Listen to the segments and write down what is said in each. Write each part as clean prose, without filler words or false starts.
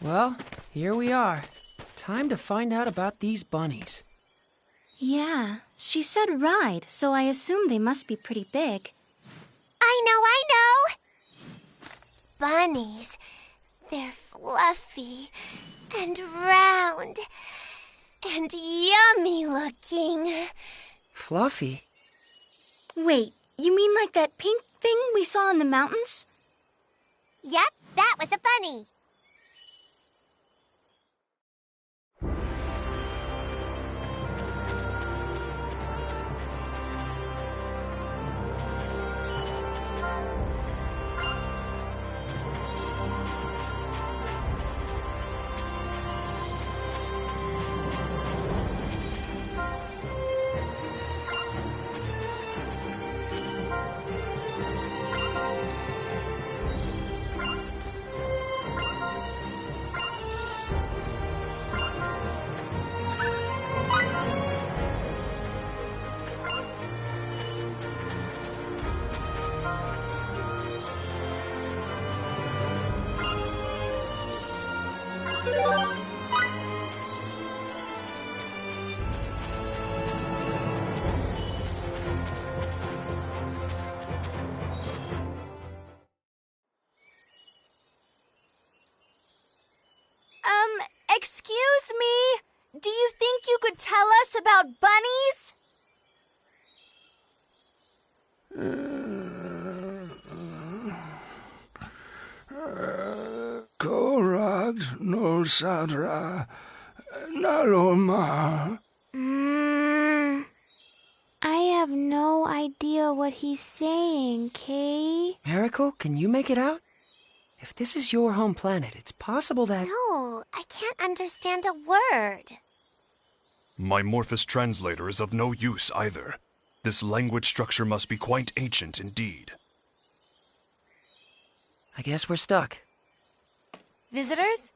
Well, here we are. Time to find out about these bunnies. Yeah, she said ride, so I assume they must be pretty big. I know! Bunnies. They're fluffy and round and yummy looking. Fluffy? Wait, you mean like that pink thing we saw in the mountains? Yep, that was a bunny. Excuse me? Do you think you could tell us about bunnies? Korad no sadra naloma. I have no idea what he's saying, Kay. Miracle, can you make it out? If this is your home planet, it's possible that... No, I can't understand a word. My Morphous translator is of no use either. This language structure must be quite ancient indeed. I guess we're stuck. Visitors?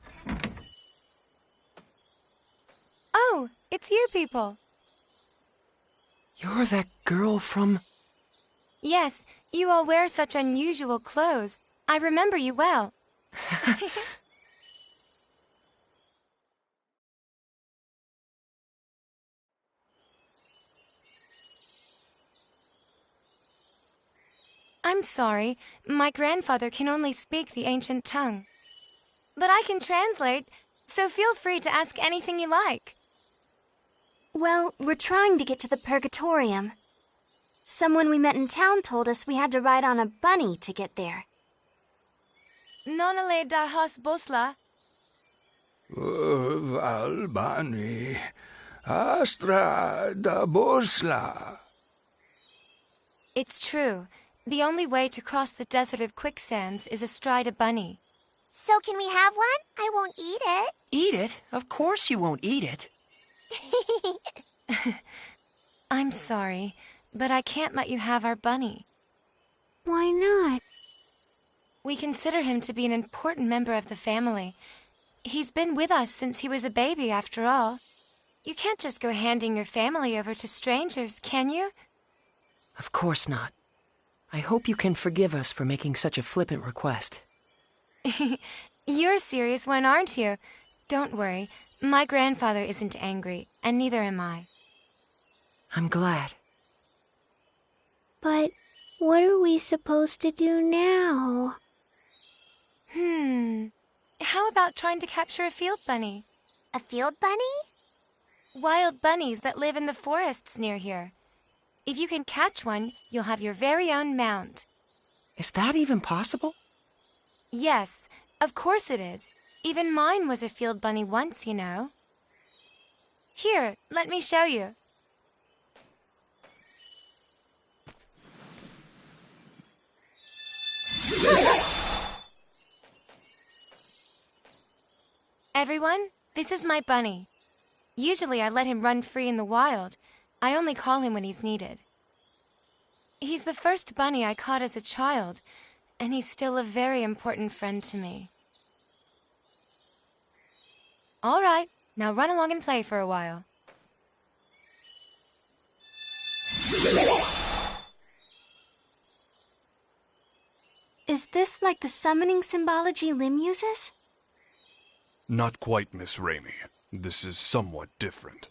Oh, it's you people. You're that girl from... Yes, you all wear such unusual clothes. I remember you well. I'm sorry, my grandfather can only speak the ancient tongue. But I can translate, so feel free to ask anything you like. Well, we're trying to get to the Purgatorium. Someone we met in town told us we had to ride on a bunny to get there. Nonale da hos bosla. Valbani Astra da Bosla. It's true. The only way to cross the desert of quicksands is astride a bunny. So can we have one? I won't eat it. Eat it? Of course you won't eat it. I'm sorry, but I can't let you have our bunny. Why not? We consider him to be an important member of the family. He's been with us since he was a baby, after all. You can't just go handing your family over to strangers, can you? Of course not. I hope you can forgive us for making such a flippant request. You're a serious one, aren't you? Don't worry. My grandfather isn't angry, and neither am I. I'm glad. But what are we supposed to do now? How about trying to capture a field bunny? A field bunny? Wild bunnies that live in the forests near here. If you can catch one, you'll have your very own mount. Is that even possible? Yes, of course it is. Even mine was a field bunny once, you know. Here, let me show you. Everyone, this is my bunny. Usually I let him run free in the wild. I only call him when he's needed. He's the first bunny I caught as a child, and he's still a very important friend to me. All right, now run along and play for a while. Is this like the summoning symbology Lim uses? Not quite, Miss Raimi. This is somewhat different.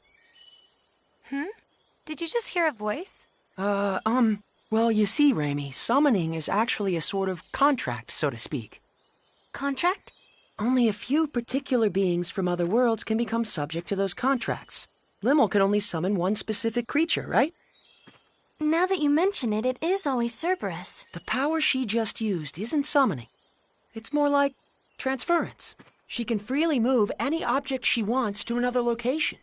Did you just hear a voice? Well, you see, Raimi, summoning is actually a sort of contract, so to speak. Contract? Only a few particular beings from other worlds can become subject to those contracts. Limmel can only summon one specific creature, right? Now that you mention it, it is always Cerberus. The power she just used isn't summoning. It's more like transference. She can freely move any object she wants to another location.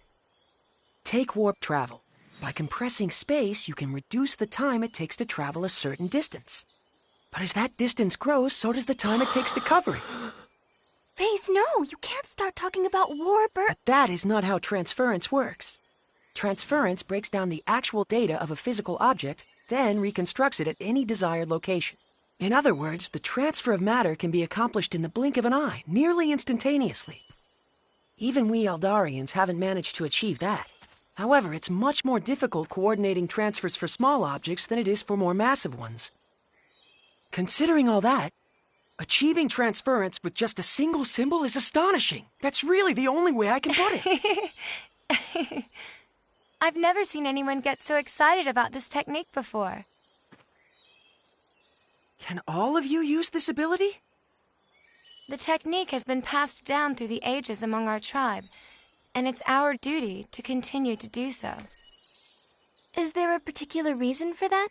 Take warp travel. By compressing space, you can reduce the time it takes to travel a certain distance. But as that distance grows, so does the time it takes to cover it. Face, no, you can't start talking about warp or... But that is not how transference works. Transference breaks down the actual data of a physical object, then reconstructs it at any desired location. In other words, the transfer of matter can be accomplished in the blink of an eye, nearly instantaneously. Even we Eldarians haven't managed to achieve that. However, it's much more difficult coordinating transfers for small objects than it is for more massive ones. Considering all that, achieving transference with just a single symbol is astonishing. That's really the only way I can put it. I've never seen anyone get so excited about this technique before. Can all of you use this ability? The technique has been passed down through the ages among our tribe, and it's our duty to continue to do so. Is there a particular reason for that?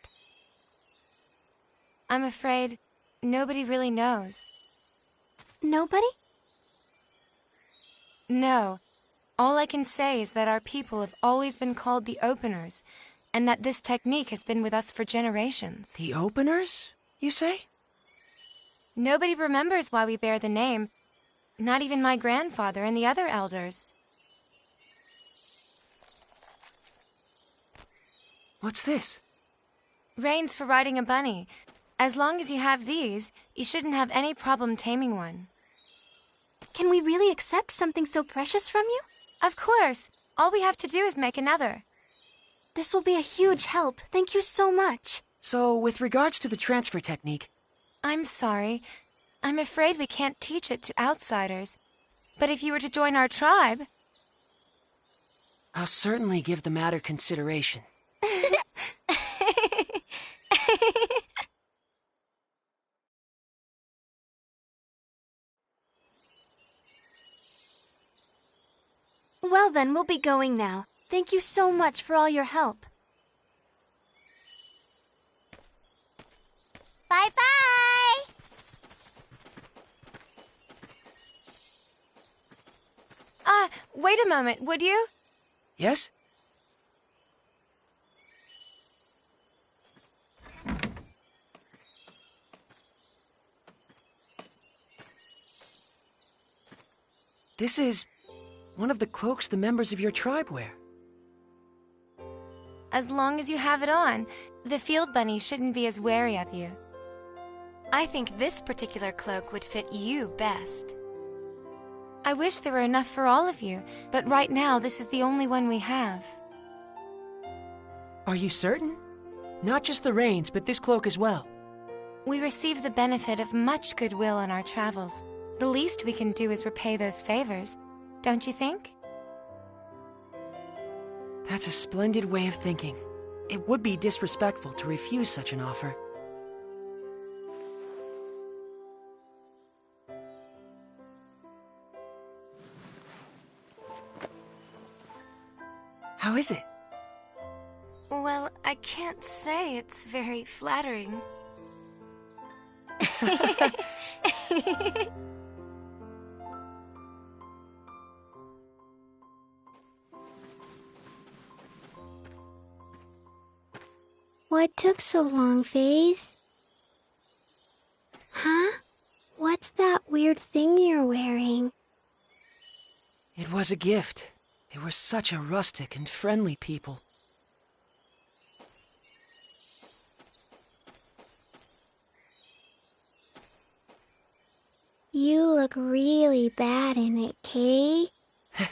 I'm afraid nobody really knows. Nobody? No. All I can say is that our people have always been called the Openers, and that this technique has been with us for generations. The Openers, you say? Nobody remembers why we bear the name, not even my grandfather and the other elders. What's this? Reins for riding a bunny. As long as you have these, you shouldn't have any problem taming one. Can we really accept something so precious from you? Of course. All we have to do is make another. This will be a huge help. Thank you so much. So, with regards to the transfer technique... I'm sorry. I'm afraid we can't teach it to outsiders. But if you were to join our tribe... I'll certainly give the matter consideration. Well then, we'll be going now. Thank you so much for all your help. Bye-bye! Wait a moment, would you? Yes? This is one of the cloaks the members of your tribe wear. As long as you have it on, the field bunny shouldn't be as wary of you. I think this particular cloak would fit you best. I wish there were enough for all of you, but right now this is the only one we have. Are you certain? Not just the reins, but this cloak as well. We receive the benefit of much goodwill on our travels. The least we can do is repay those favors, don't you think? That's a splendid way of thinking. It would be disrespectful to refuse such an offer. How is it? Well, I can't say it's very flattering. What took so long, Faze? Huh? What's that weird thing you're wearing? It was a gift. They were such a rustic and friendly people. You look really bad in it, Kay. The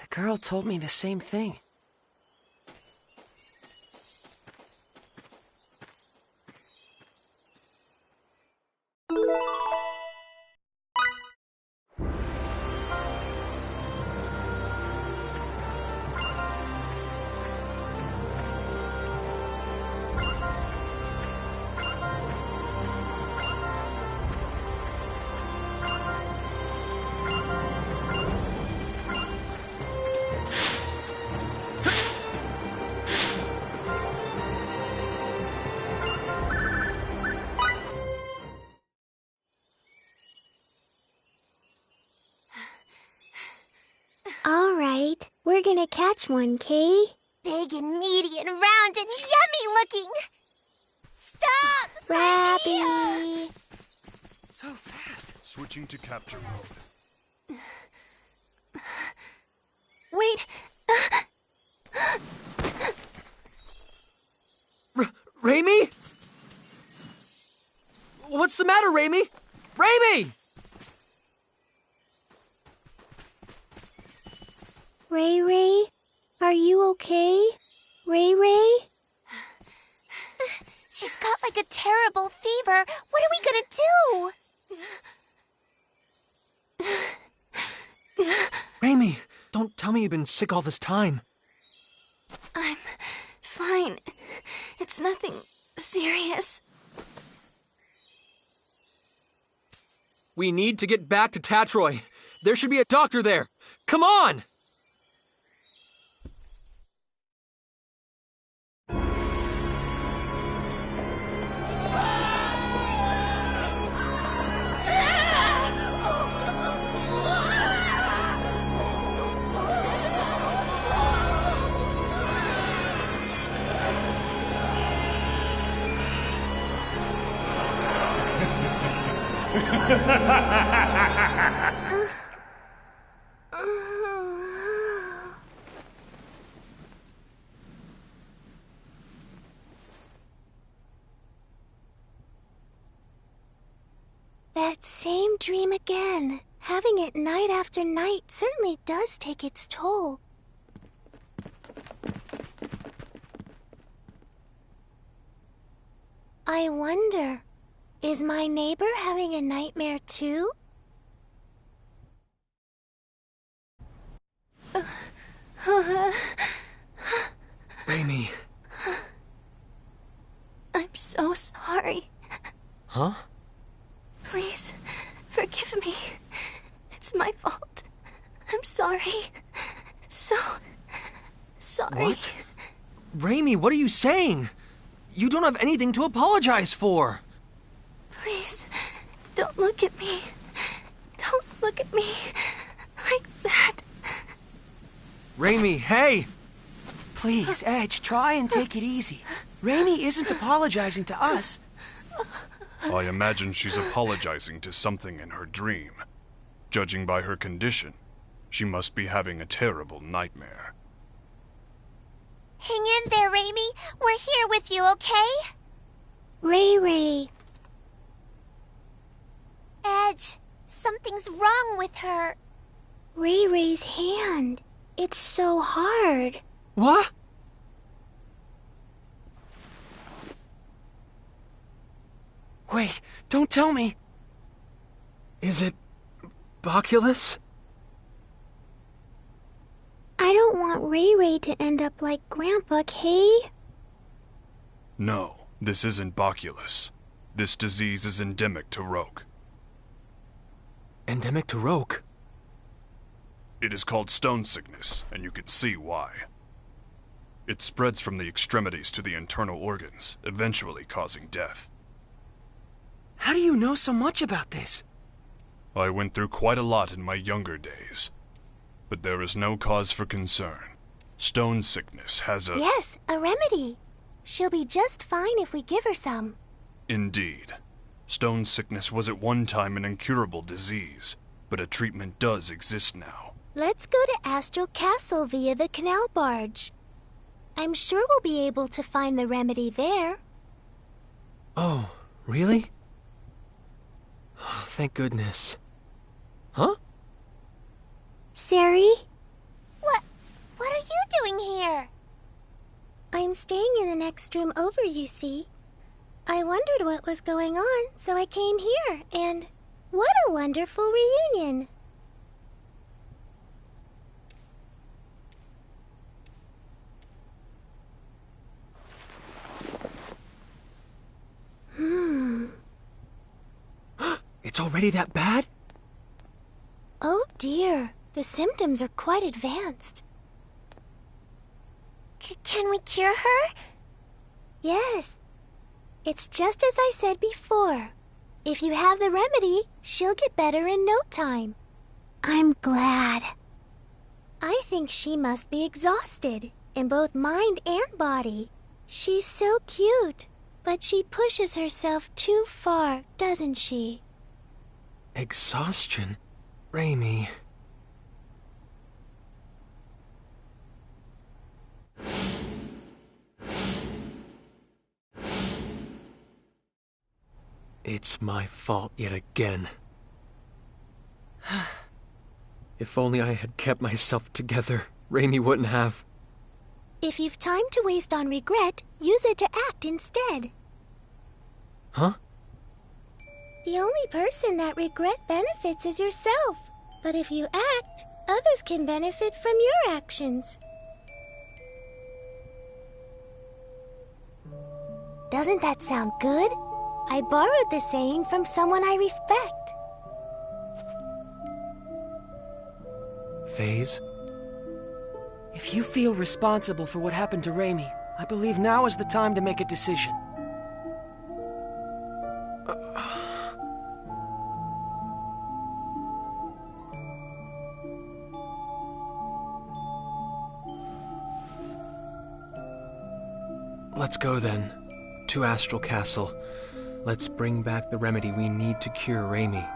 girl told me the same thing. gonna catch one, Kay? Big and meaty and round and yummy looking. Stop! Rabby! So fast. Switching to capture mode. Wait! Raimi? What's the matter, Raimi? Raimi! Ray Ray? Are you okay? Ray Ray? She's got like a terrible fever. What are we gonna do? Raimi, don't tell me you've been sick all this time. I'm fine. It's nothing serious. We need to get back to Tatroy. There should be a doctor there. Come on! That same dream again. Having it night after night certainly does take its toll. I wonder, is my neighbor having a nightmare too? Raimi. I'm so sorry. Huh? Please, forgive me. It's my fault. I'm sorry. So sorry. What? Raimi, what are you saying? You don't have anything to apologize for. Please, don't look at me. Don't look at me like that. Raimi, hey! Please, Edge, try and take it easy. Raimi isn't apologizing to us. I imagine she's apologizing to something in her dream. Judging by her condition, she must be having a terrible nightmare. Hang in there, Raimi. We're here with you, okay? Ray Ray. Edge, something's wrong with her. Ray Ray's hand. It's so hard. What? Wait, don't tell me. Is it Boculus? I don't want Ray Ray to end up like Grandpa, Kay. No, this isn't Boculus. This disease is endemic to Roke. Endemic to Roke? It is called stone sickness, and you can see why. It spreads from the extremities to the internal organs, eventually causing death. How do you know so much about this? I went through quite a lot in my younger days. But there is no cause for concern. Stone sickness has a... Yes, a remedy. She'll be just fine if we give her some. Indeed. Stone sickness was at one time an incurable disease, but a treatment does exist now. Let's go to Astral Castle via the canal barge. I'm sure we'll be able to find the remedy there. Oh, really? Oh, thank goodness. Huh? Sari? What are you doing here? I'm staying in the next room over, you see. I wondered what was going on, so I came here, and what a wonderful reunion. It's already that bad? Oh dear, the symptoms are quite advanced. Can we cure her? Yes. It's just as I said before. If you have the remedy, she'll get better in no time. I'm glad. I think she must be exhausted, in both mind and body. She's so cute, but she pushes herself too far, doesn't she? Exhaustion? Raimi. It's my fault yet again. If only I had kept myself together, Raimi wouldn't have. If you've time to waste on regret, use it to act instead. Huh? The only person that regret benefits is yourself. But if you act, others can benefit from your actions. Doesn't that sound good? I borrowed the saying from someone I respect. Phase? If you feel responsible for what happened to Raimi, I believe now is the time to make a decision. Let's go then. To Astral Castle. Let's bring back the remedy we need to cure Raimi.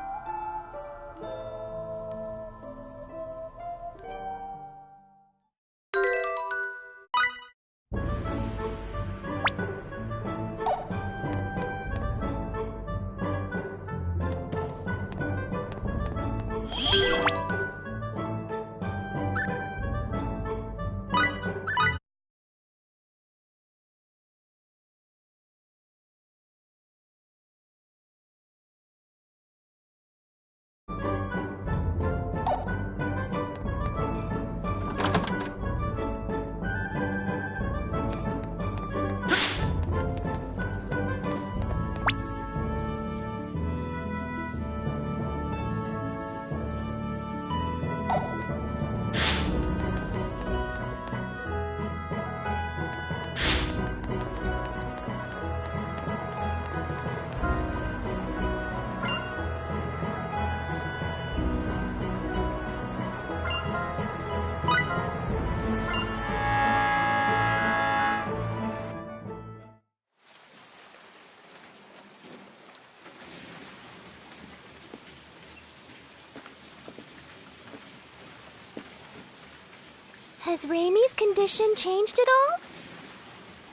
Has Raimi's condition changed at all?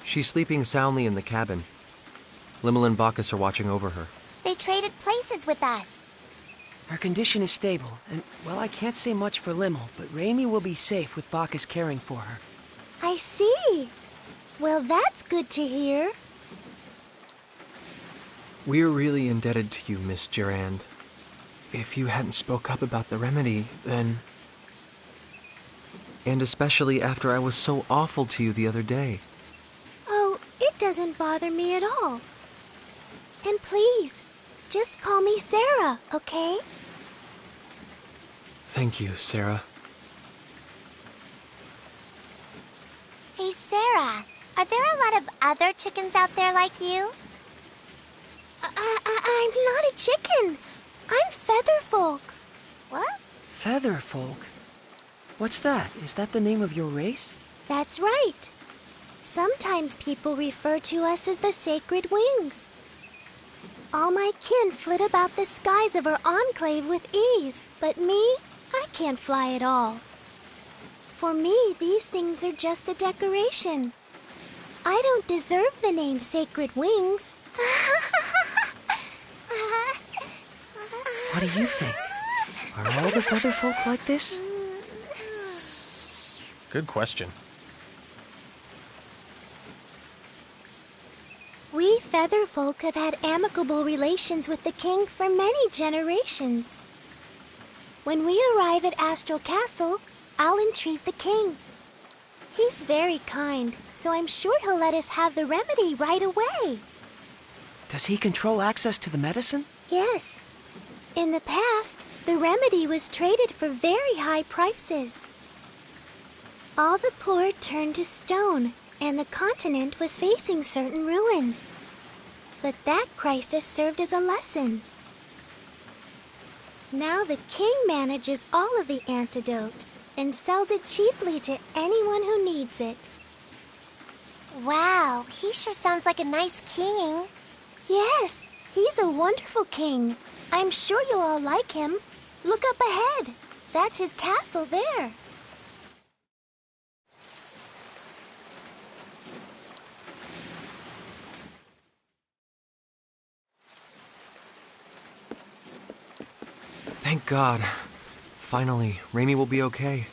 She's sleeping soundly in the cabin. Limmel and Bacchus are watching over her. They traded places with us. Her condition is stable, and, well, I can't say much for Limmel, but Raimi will be safe with Bacchus caring for her. I see. Well, that's good to hear. We're really indebted to you, Miss Durand. If you hadn't spoke up about the remedy, then... And especially after I was so awful to you the other day. Oh, it doesn't bother me at all. And please, just call me Sarah, okay? Thank you, Sarah. Hey, Sarah, are there a lot of other chickens out there like you? I'm not a chicken. I'm Featherfolk. What? Featherfolk? What's that? Is that the name of your race? That's right. Sometimes people refer to us as the Sacred Wings. All my kin flit about the skies of our enclave with ease, but me, I can't fly at all. For me, these things are just a decoration. I don't deserve the name Sacred Wings. What do you think? Are all the Featherfolk like this? Good question. We Featherfolk have had amicable relations with the king for many generations. When we arrive at Astral Castle, I'll entreat the king. He's very kind, so I'm sure he'll let us have the remedy right away. Does he control access to the medicine? Yes. In the past, the remedy was traded for very high prices. All the poor turned to stone, and the continent was facing certain ruin. But that crisis served as a lesson. Now the king manages all of the antidote, and sells it cheaply to anyone who needs it. Wow, he sure sounds like a nice king. Yes, he's a wonderful king. I'm sure you'll all like him. Look up ahead. That's his castle there. Thank God. Finally, Raimi will be okay.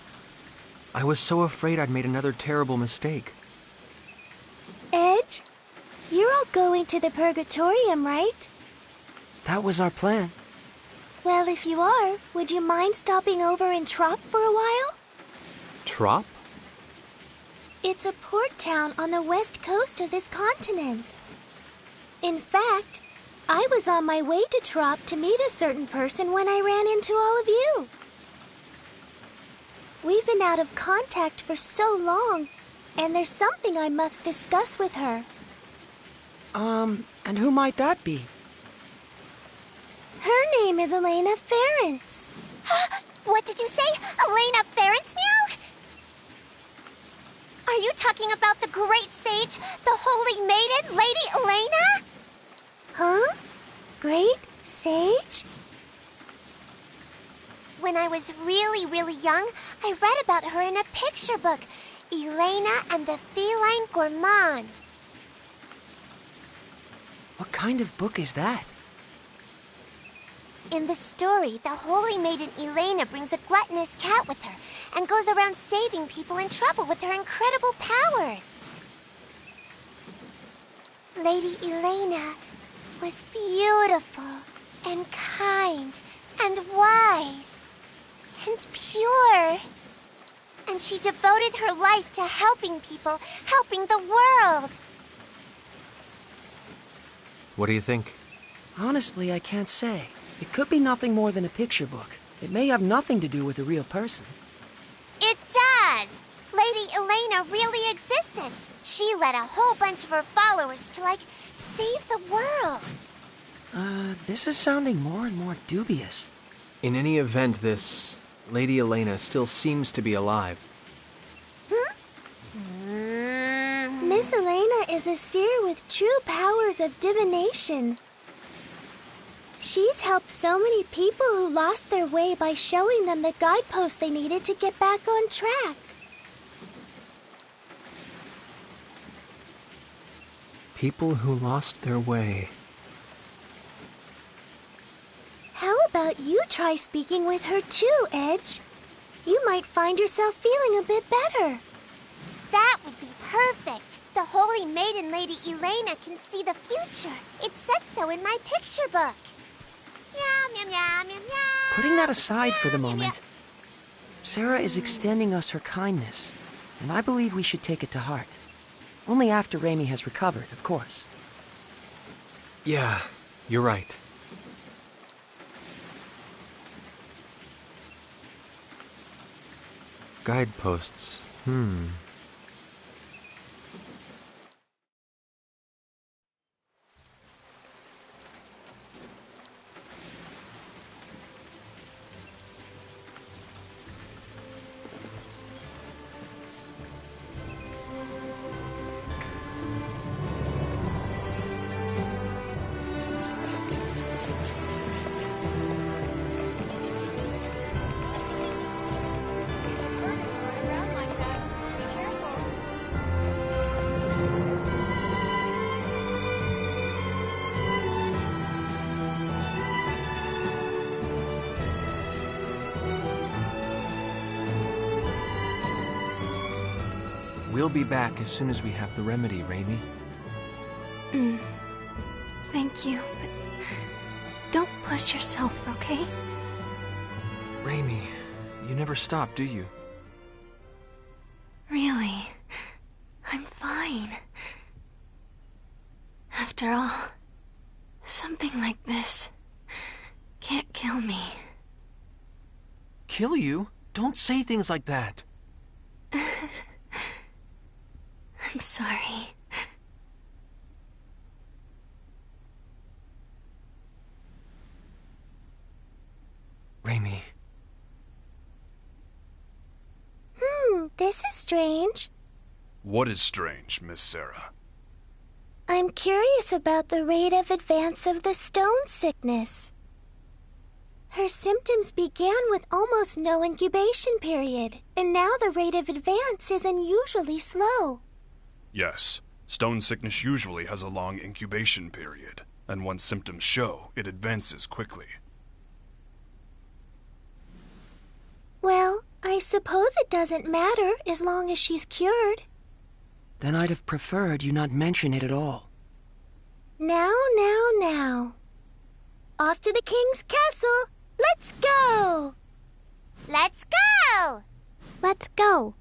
I was so afraid I'd made another terrible mistake. Edge, you're all going to the Purgatorium, right? That was our plan. Well, if you are, would you mind stopping over in Trop for a while? Trop? It's a port town on the west coast of this continent. In fact, I was on my way to Trop to meet a certain person when I ran into all of you. We've been out of contact for so long, and there's something I must discuss with her. And who might that be? Her name is Elena Ference. What did you say? Elena Ference, meow? Are you talking about the great sage, the holy maiden, Lady Elena? Huh? Great sage? When I was really, really young, I read about her in a picture book, Elena and the Feline Gourmand. What kind of book is that? In the story, the holy maiden Elena brings a gluttonous cat with her and goes around saving people in trouble with her incredible powers. Lady Elena was beautiful and kind and wise and pure. And she devoted her life to helping people, helping the world. What do you think? Honestly, I can't say. It could be nothing more than a picture book. It may have nothing to do with a real person. It does! Lady Elena really existed. She led a whole bunch of her followers to, save the world. This is sounding more and more dubious. In any event, this Lady Elena still seems to be alive. Miss Elena is a seer with true powers of divination. She's helped so many people who lost their way by showing them the guideposts they needed to get back on track. People who lost their way. How about you try speaking with her too, Edge? You might find yourself feeling a bit better. That would be perfect. The holy maiden Lady Elena can see the future. It said so in my picture book. Meow, meow, meow, meow, meow. Putting that aside for the Meow, meow, moment, Sarah is extending us her kindness, and I believe we should take it to heart. Only after Raimi has recovered, of course. Yeah, you're right. Guideposts. We'll be back as soon as we have the remedy, Raimi. Thank you, but don't push yourself, okay? Raimi, you never stop, do you? Really, I'm fine. After all, something like this can't kill me. Kill you? Don't say things like that. I'm sorry. Raimi. This is strange. What is strange, Miss Sarah? I'm curious about the rate of advance of the stone sickness. Her symptoms began with almost no incubation period, and now the rate of advance is unusually slow. Yes, stone sickness usually has a long incubation period, and once symptoms show, it advances quickly. Well, I suppose it doesn't matter as long as she's cured. Then I'd have preferred you not mention it at all. Now. Off to the king's castle! Let's go! Let's go! Let's go.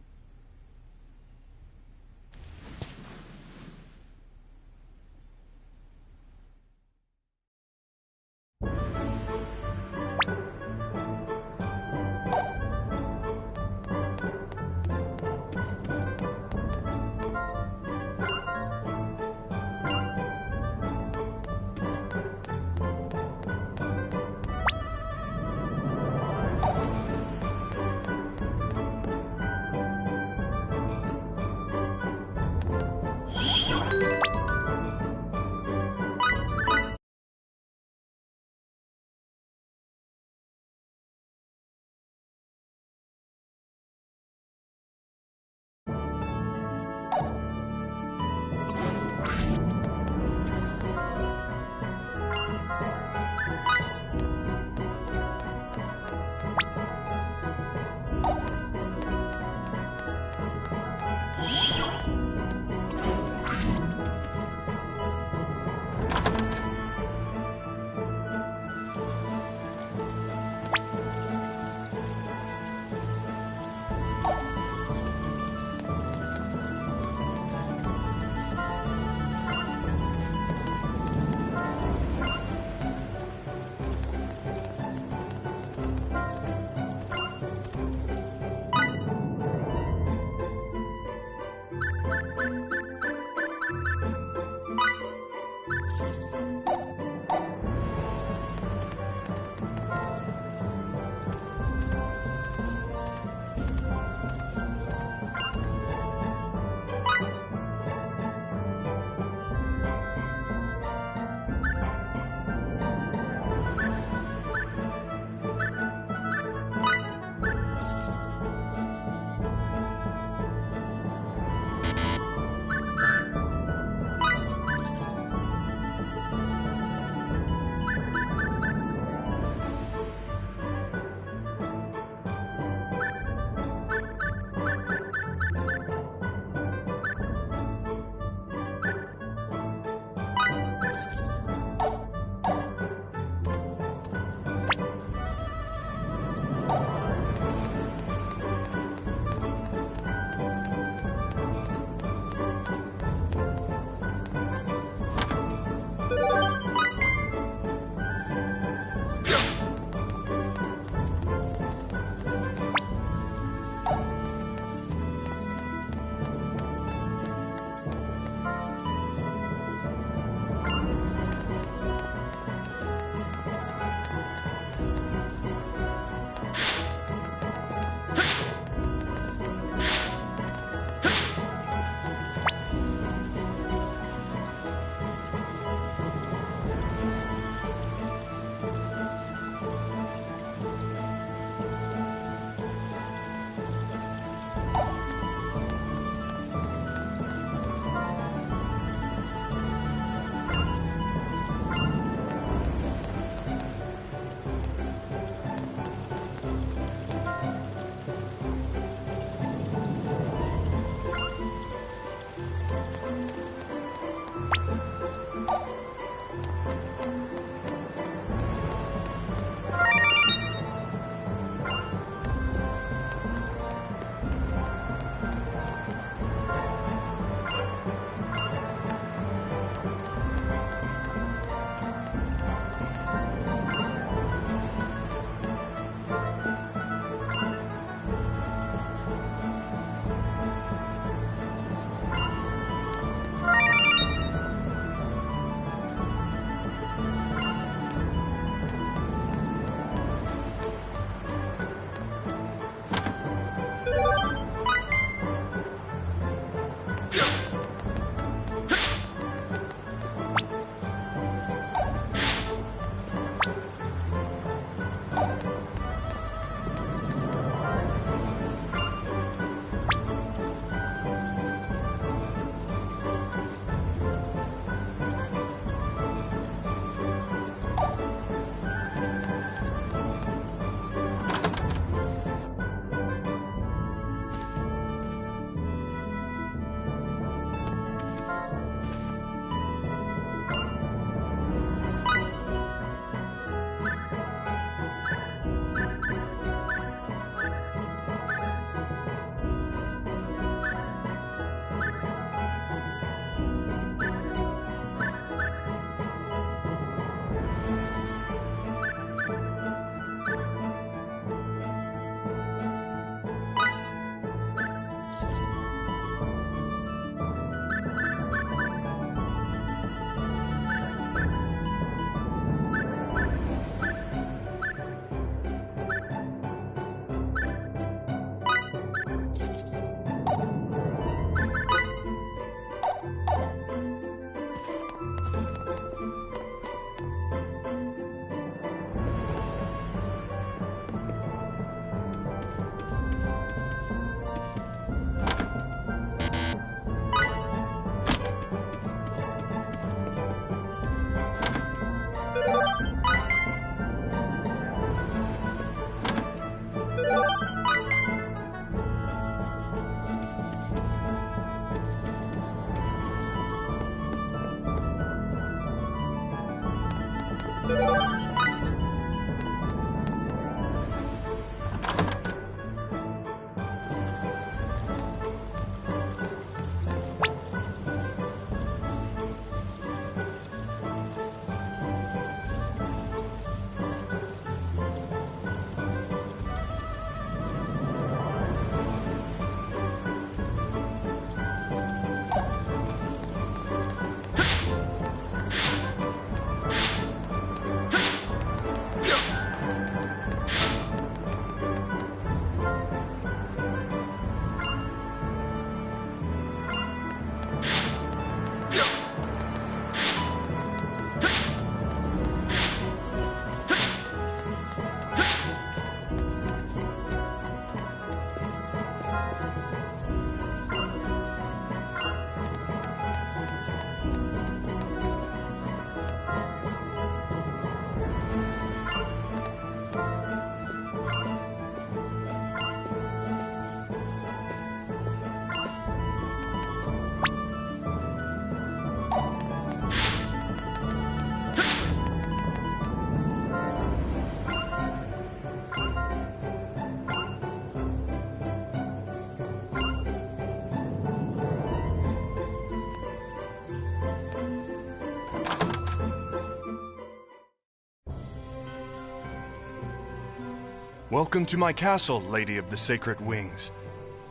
Welcome to my castle, Lady of the Sacred Wings.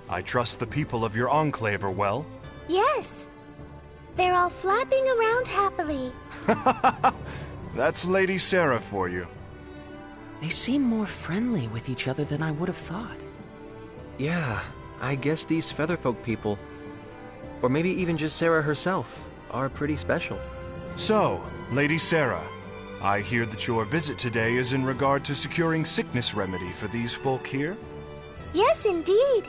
I trust the people of your enclave are well. Yes. They're all flapping around happily. That's Lady Sarah for you. They seem more friendly with each other than I would have thought. Yeah, I guess these Featherfolk people, or maybe even just Sarah herself, are pretty special. So, Lady Sarah, I hear that your visit today is in regard to securing sickness remedy for these folk here? Yes, indeed.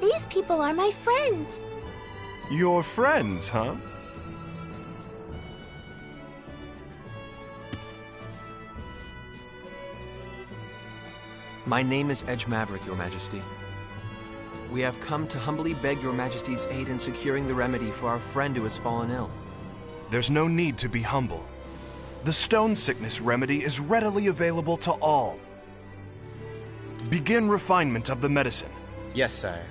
These people are my friends. Your friends, huh? My name is Edge Maverick, Your Majesty. We have come to humbly beg Your Majesty's aid in securing the remedy for our friend who has fallen ill. There's no need to be humble. The stone sickness remedy is readily available to all. Begin refinement of the medicine. Yes, sire.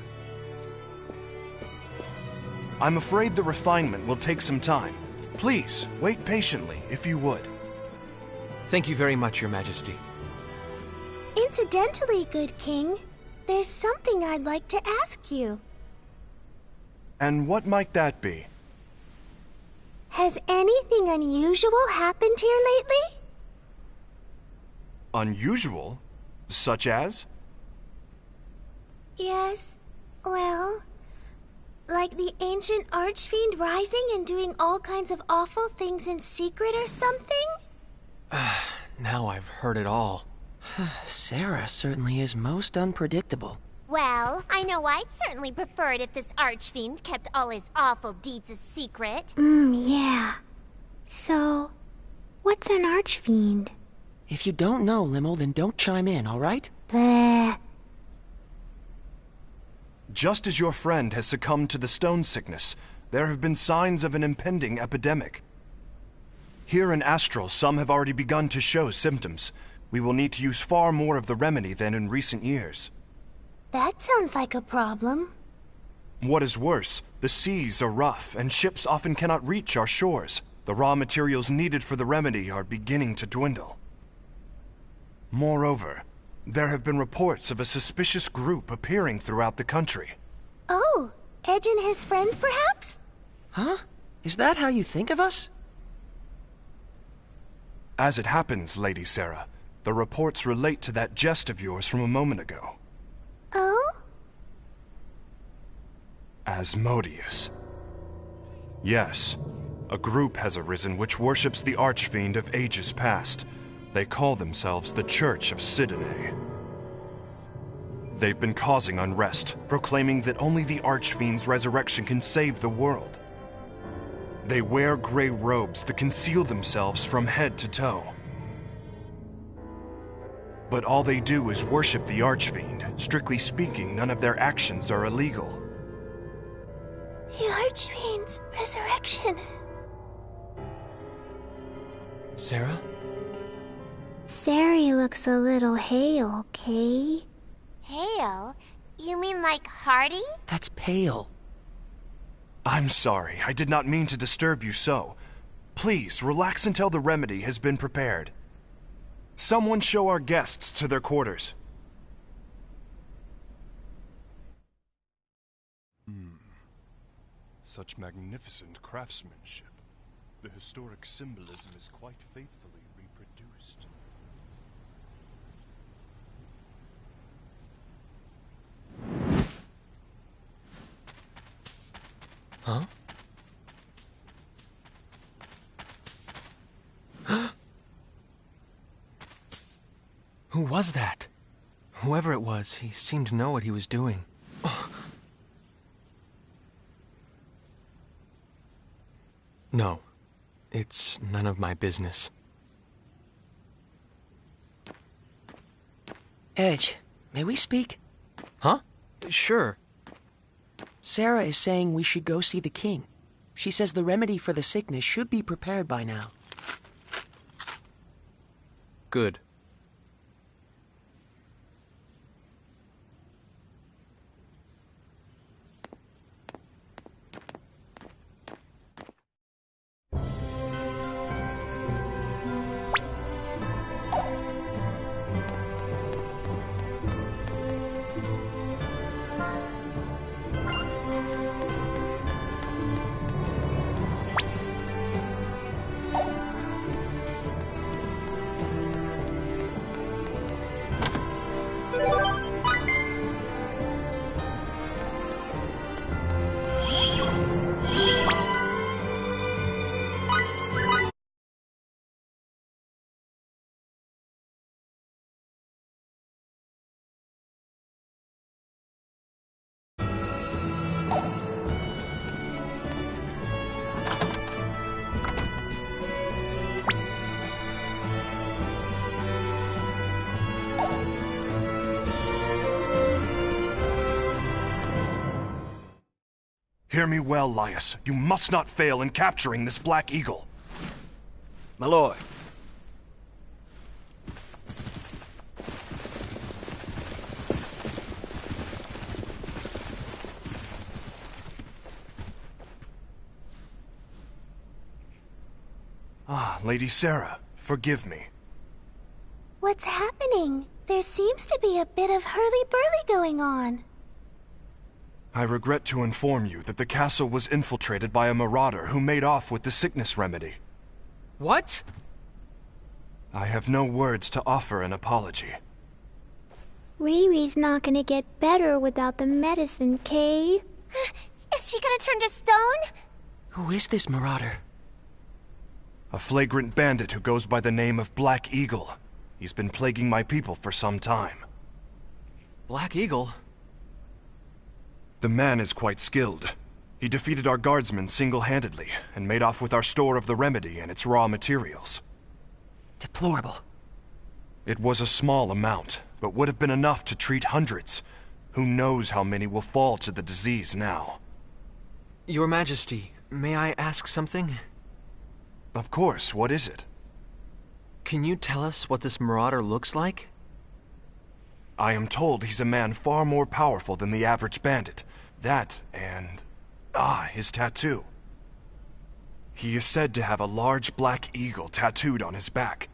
I'm afraid the refinement will take some time. Please, wait patiently, if you would. Thank you very much, Your Majesty. Incidentally, good king, there's something I'd like to ask you. And what might that be? Has anything unusual happened here lately? Unusual? Such as? Yes, well, like the ancient archfiend rising and doing all kinds of awful things in secret or something? Now I've heard it all. Sarah certainly is most unpredictable. Well, I know I'd certainly prefer it if this archfiend kept all his awful deeds a secret. Yeah. So, what's an archfiend? If you don't know, Limo, then don't chime in, all right? Bleh. Just as your friend has succumbed to the stone sickness, there have been signs of an impending epidemic. Here in Astral, some have already begun to show symptoms. We will need to use far more of the remedy than in recent years. That sounds like a problem. What is worse, the seas are rough, and ships often cannot reach our shores. The raw materials needed for the remedy are beginning to dwindle. Moreover, there have been reports of a suspicious group appearing throughout the country. Oh, Edge and his friends, perhaps? Huh? Is that how you think of us? As it happens, Lady Sarah, the reports relate to that jest of yours from a moment ago. Oh? Asmodeus. Yes, a group has arisen which worships the Archfiend of ages past. They call themselves the Church of Sidene. They've been causing unrest, proclaiming that only the Archfiend's resurrection can save the world. They wear gray robes that conceal themselves from head to toe. But all they do is worship the Archfiend. Strictly speaking, none of their actions are illegal. The Archfiend's resurrection. Sarah? Sari looks a little hale, Kay. Hale? You mean like hearty? That's pale. I'm sorry, I did not mean to disturb you so. Please, relax until the remedy has been prepared. Someone show our guests to their quarters. Such magnificent craftsmanship. The historic symbolism is quite faithfully reproduced. Huh? Who was that? Whoever it was, he seemed to know what he was doing. No, it's none of my business. Edge, may we speak? Huh? Sure. Sarah is saying we should go see the king. She says the remedy for the sickness should be prepared by now. Good. Hear me well, Laius. You must not fail in capturing this Black Eagle. My lord. Ah, Lady Sarah, forgive me. What's happening? There seems to be a bit of hurly-burly going on. I regret to inform you that the castle was infiltrated by a marauder who made off with the sickness remedy. What? Riri's I have no words to offer an apology. not gonna get better without the medicine, Kay. Is she gonna turn to stone? Who is this marauder? A flagrant bandit who goes by the name of Black Eagle. He's been plaguing my people for some time. Black Eagle? The man is quite skilled. He defeated our guardsmen single-handedly and made off with our store of the remedy and its raw materials. Deplorable. It was a small amount, but would have been enough to treat hundreds. Who knows how many will fall to the disease now? Your Majesty, may I ask something? Of course, what is it? Can you tell us what this marauder looks like? I am told he's a man far more powerful than the average bandit. That, and... his tattoo. He is said to have a large black eagle tattooed on his back.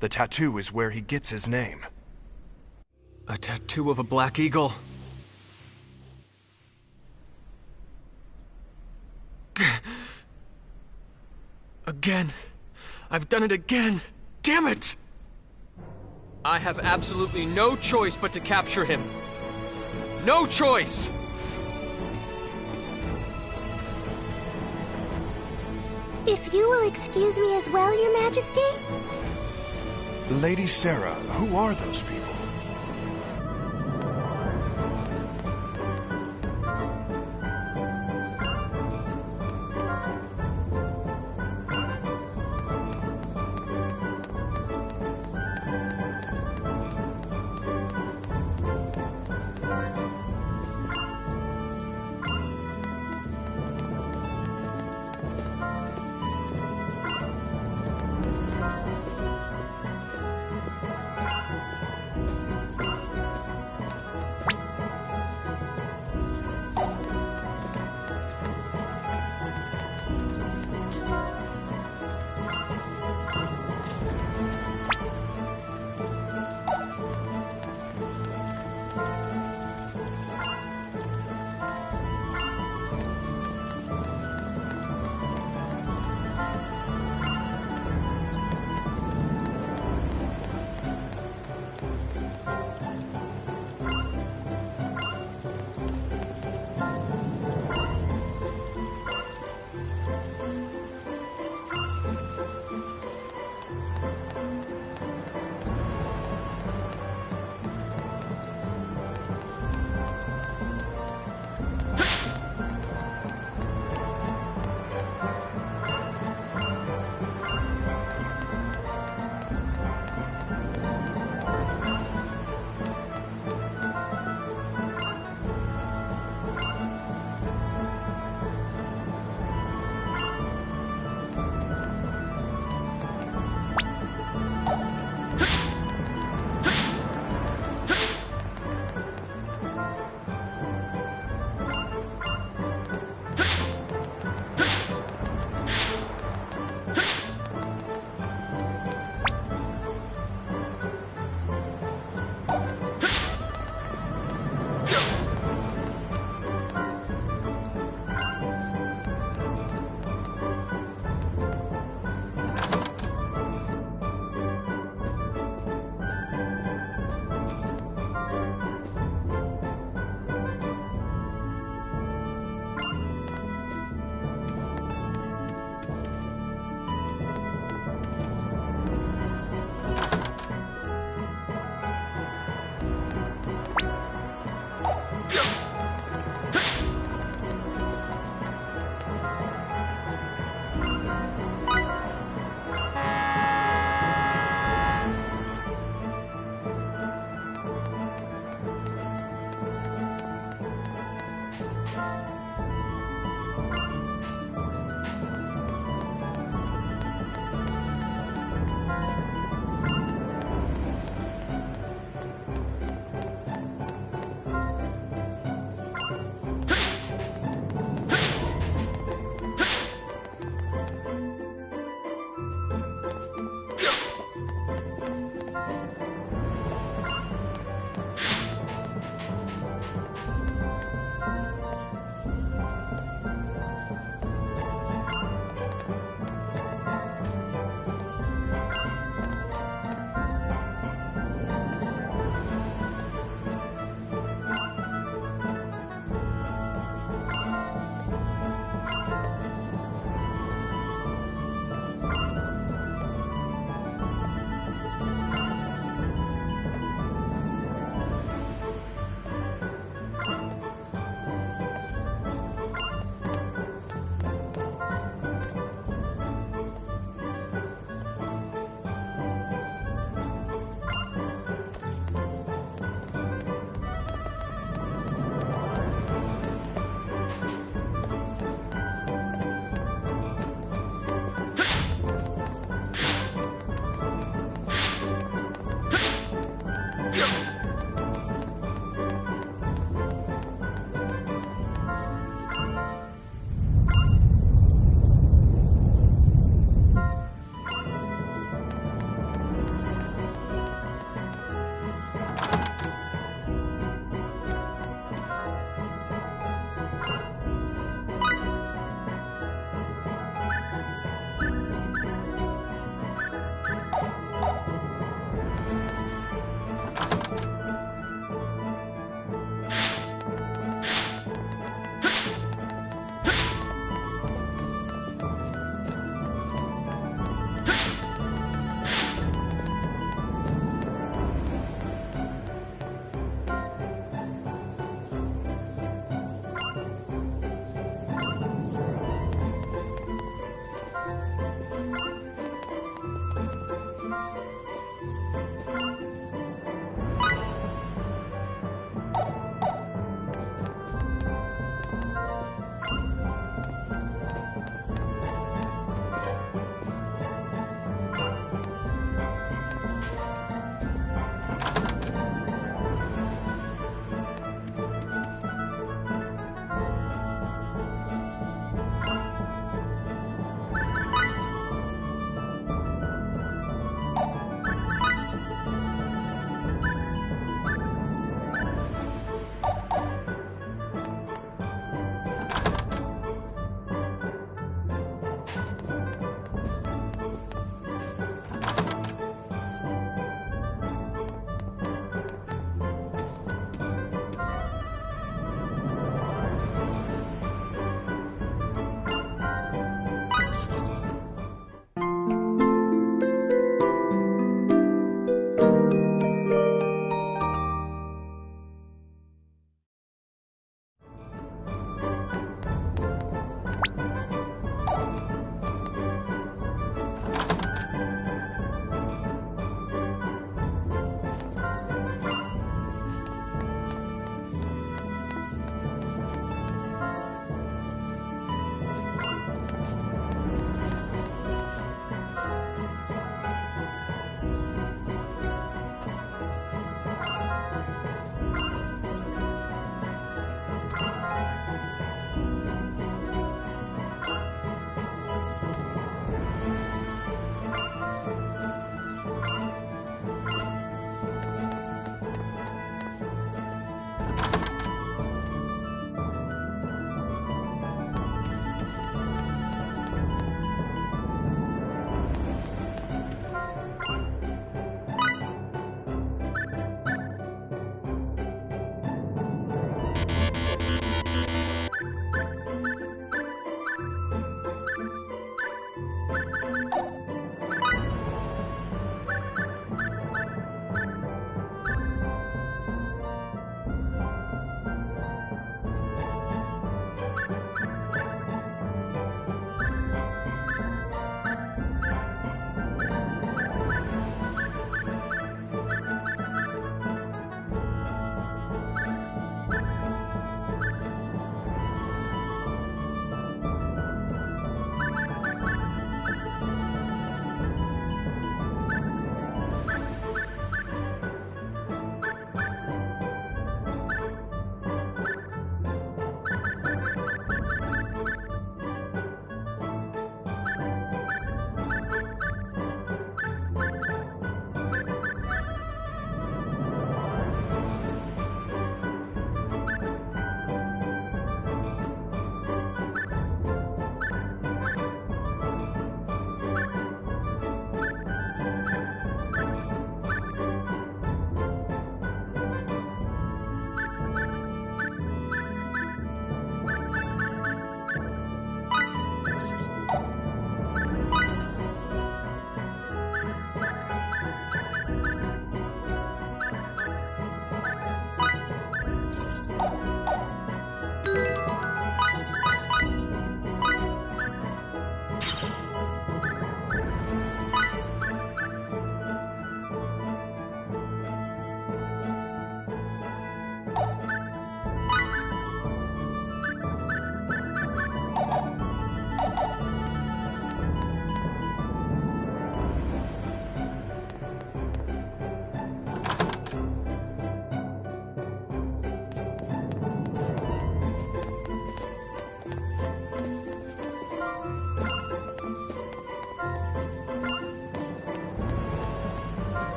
The tattoo is where he gets his name. A tattoo of a Black Eagle. Again. I've done it again. Damn it! I have absolutely no choice but to capture him. No choice! If you will excuse me as well, Your Majesty? Lady Sarah, who are those people?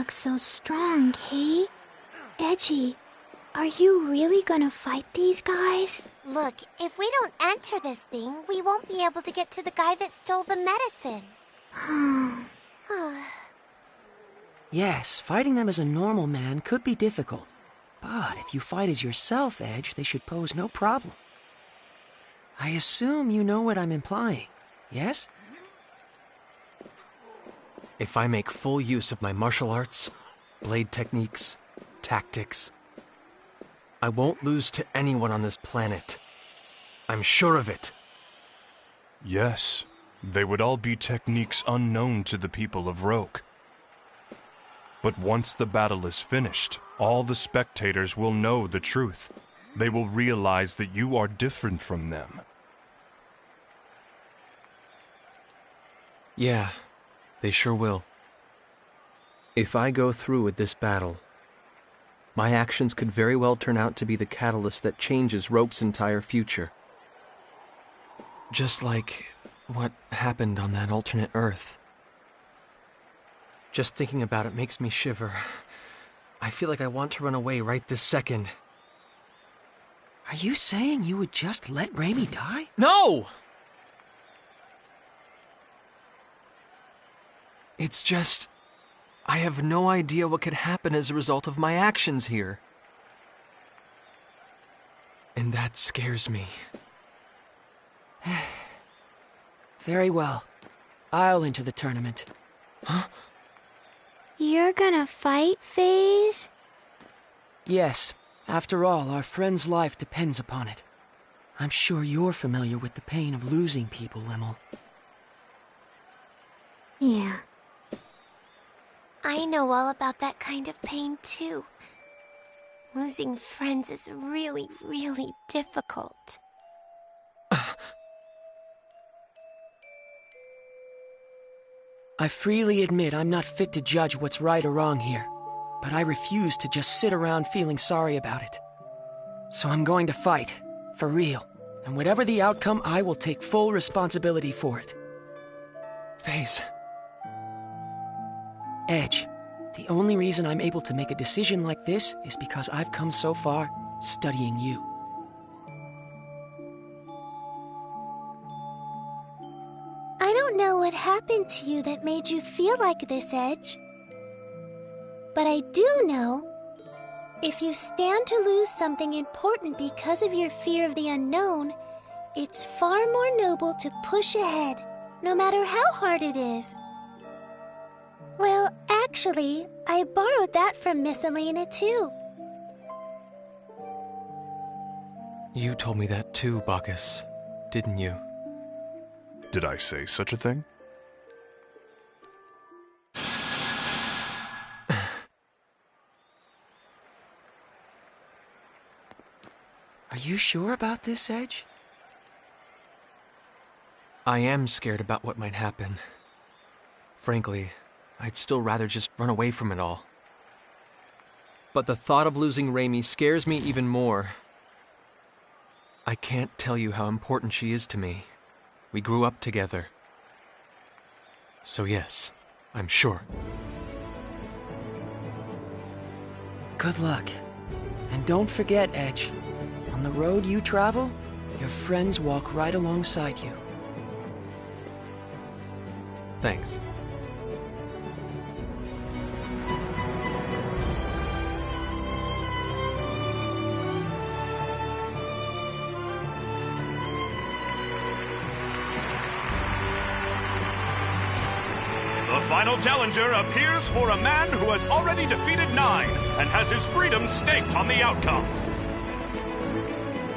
look so strong, Kay. Edgy, are you really gonna fight these guys? Look, if we don't enter this thing, we won't be able to get to the guy that stole the medicine. Yes, fighting them as a normal man could be difficult. But if you fight as yourself, Edge, they should pose no problem. I assume you know what I'm implying, yes? If I make full use of my martial arts, blade techniques, tactics, I won't lose to anyone on this planet. I'm sure of it. Yes, they would all be techniques unknown to the people of Roke. But once the battle is finished, all the spectators will know the truth. They will realize that you are different from them. Yeah, they sure will. If I go through with this battle, my actions could very well turn out to be the catalyst that changes Roke's entire future. Just like what happened on that alternate Earth. Just thinking about it makes me shiver. I feel like I want to run away right this second. Are you saying you would just let Raimi die? No! It's just, I have no idea what could happen as a result of my actions here. And that scares me. Very well. I'll enter the tournament. Huh? You're gonna fight, FaZe? Yes. After all, our friend's life depends upon it. I'm sure you're familiar with the pain of losing people, Limmel. Yeah. I know all about that kind of pain, too. Losing friends is really, really difficult. I freely admit I'm not fit to judge what's right or wrong here, but I refuse to just sit around feeling sorry about it. So I'm going to fight, for real, and whatever the outcome, I will take full responsibility for it. FaZe. Edge, the only reason I'm able to make a decision like this is because I've come so far studying you. I don't know what happened to you that made you feel like this, Edge. But I do know, if you stand to lose something important because of your fear of the unknown, it's far more noble to push ahead, no matter how hard it is. Well, actually, I borrowed that from Miss Elena, too. You told me that too, Bacchus, didn't you? Did I say such a thing? Are you sure about this, Edge? I am scared about what might happen. Frankly, I'd still rather just run away from it all. But the thought of losing Raimi scares me even more. I can't tell you how important she is to me. We grew up together. So yes, I'm sure. Good luck. And don't forget, Edge, on the road you travel, your friends walk right alongside you. Thanks. The final challenger appears for a man who has already defeated 9 and has his freedom staked on the outcome.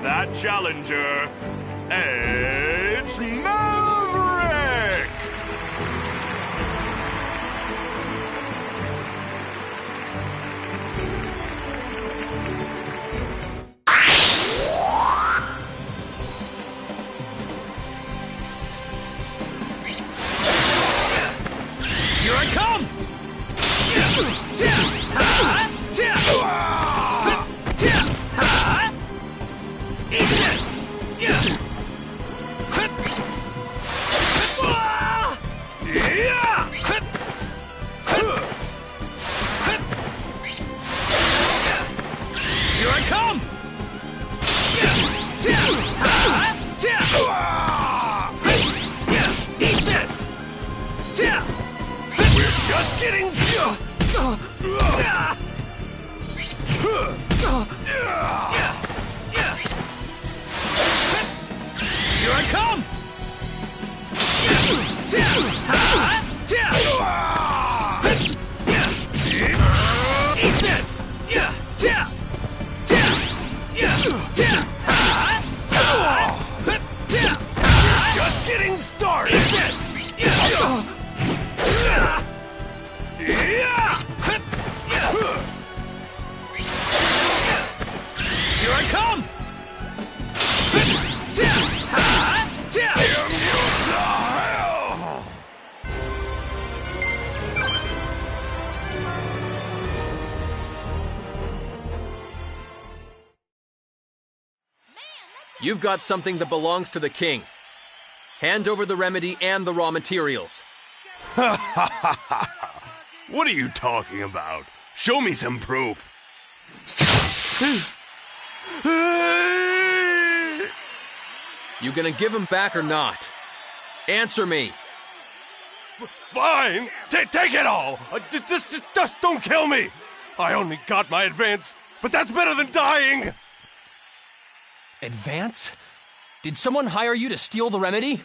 That challenger, Edge Maverick! Here I come! Eat this! Here I come! Eat this! Just getting started! Eat this! Here I come! You've got something that belongs to the king. Hand over the remedy and the raw materials. What are you talking about? Show me some proof. You gonna give him back or not? Answer me. Fine! Take it all! Just don't kill me! I only got my advance, but that's better than dying! Advance? Did someone hire you to steal the remedy?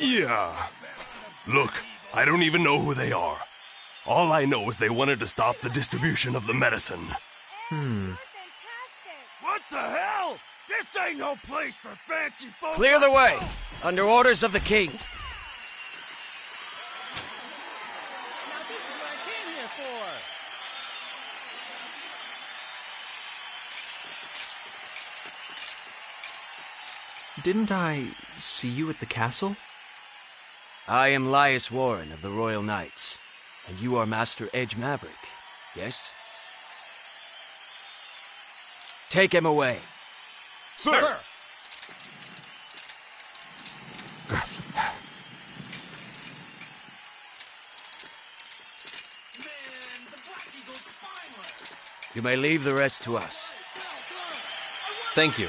Yeah. Look, I don't even know who they are. All I know is they wanted to stop the distribution of the medicine. What the hell? This ain't no place for fancy folks. Clear the way, under orders of the king. Now this is what I came here for. Didn't I see you at the castle? I am Lias Warren of the Royal Knights, and you are Master Edge Maverick, yes? Take him away. Sir! You may leave the rest to us. Thank you.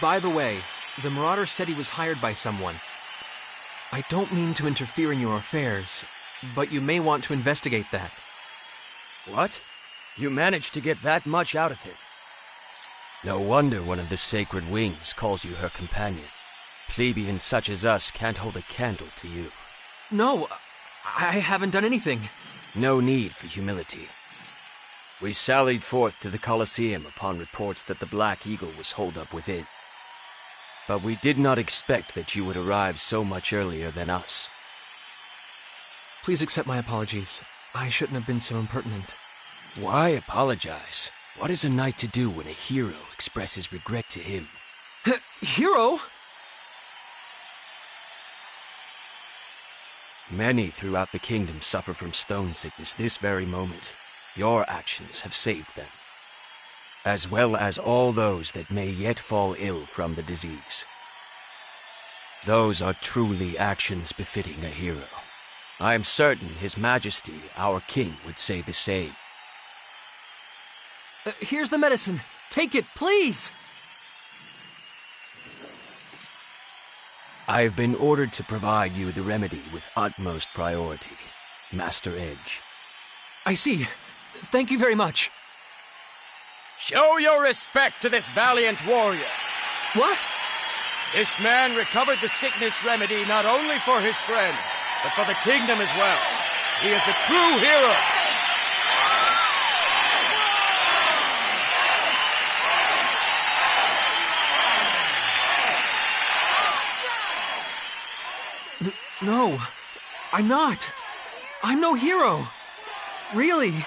By the way, the Marauder said he was hired by someone. I don't mean to interfere in your affairs, but you may want to investigate that. What? You managed to get that much out of him? No wonder one of the Sacred Wings calls you her companion. Plebeians such as us can't hold a candle to you. No, I haven't done anything. No need for humility. We sallied forth to the Colosseum upon reports that the Black Eagle was holed up within. But we did not expect that you would arrive so much earlier than us. Please accept my apologies. I shouldn't have been so impertinent. Why apologize? What is a knight to do when a hero expresses regret to him? Hero? Many throughout the kingdom suffer from stone sickness this very moment. Your actions have saved them, as well as all those that may yet fall ill from the disease. Those are truly actions befitting a hero. I am certain His Majesty, our king, would say the same. Here's the medicine. Take it, please! I have been ordered to provide you the remedy with utmost priority, Master Edge. I see. Thank you very much. Show your respect to this valiant warrior. What? This man recovered the sickness remedy not only for his friend, but for the kingdom as well. He is a true hero. No, I'm not. I'm no hero. Really.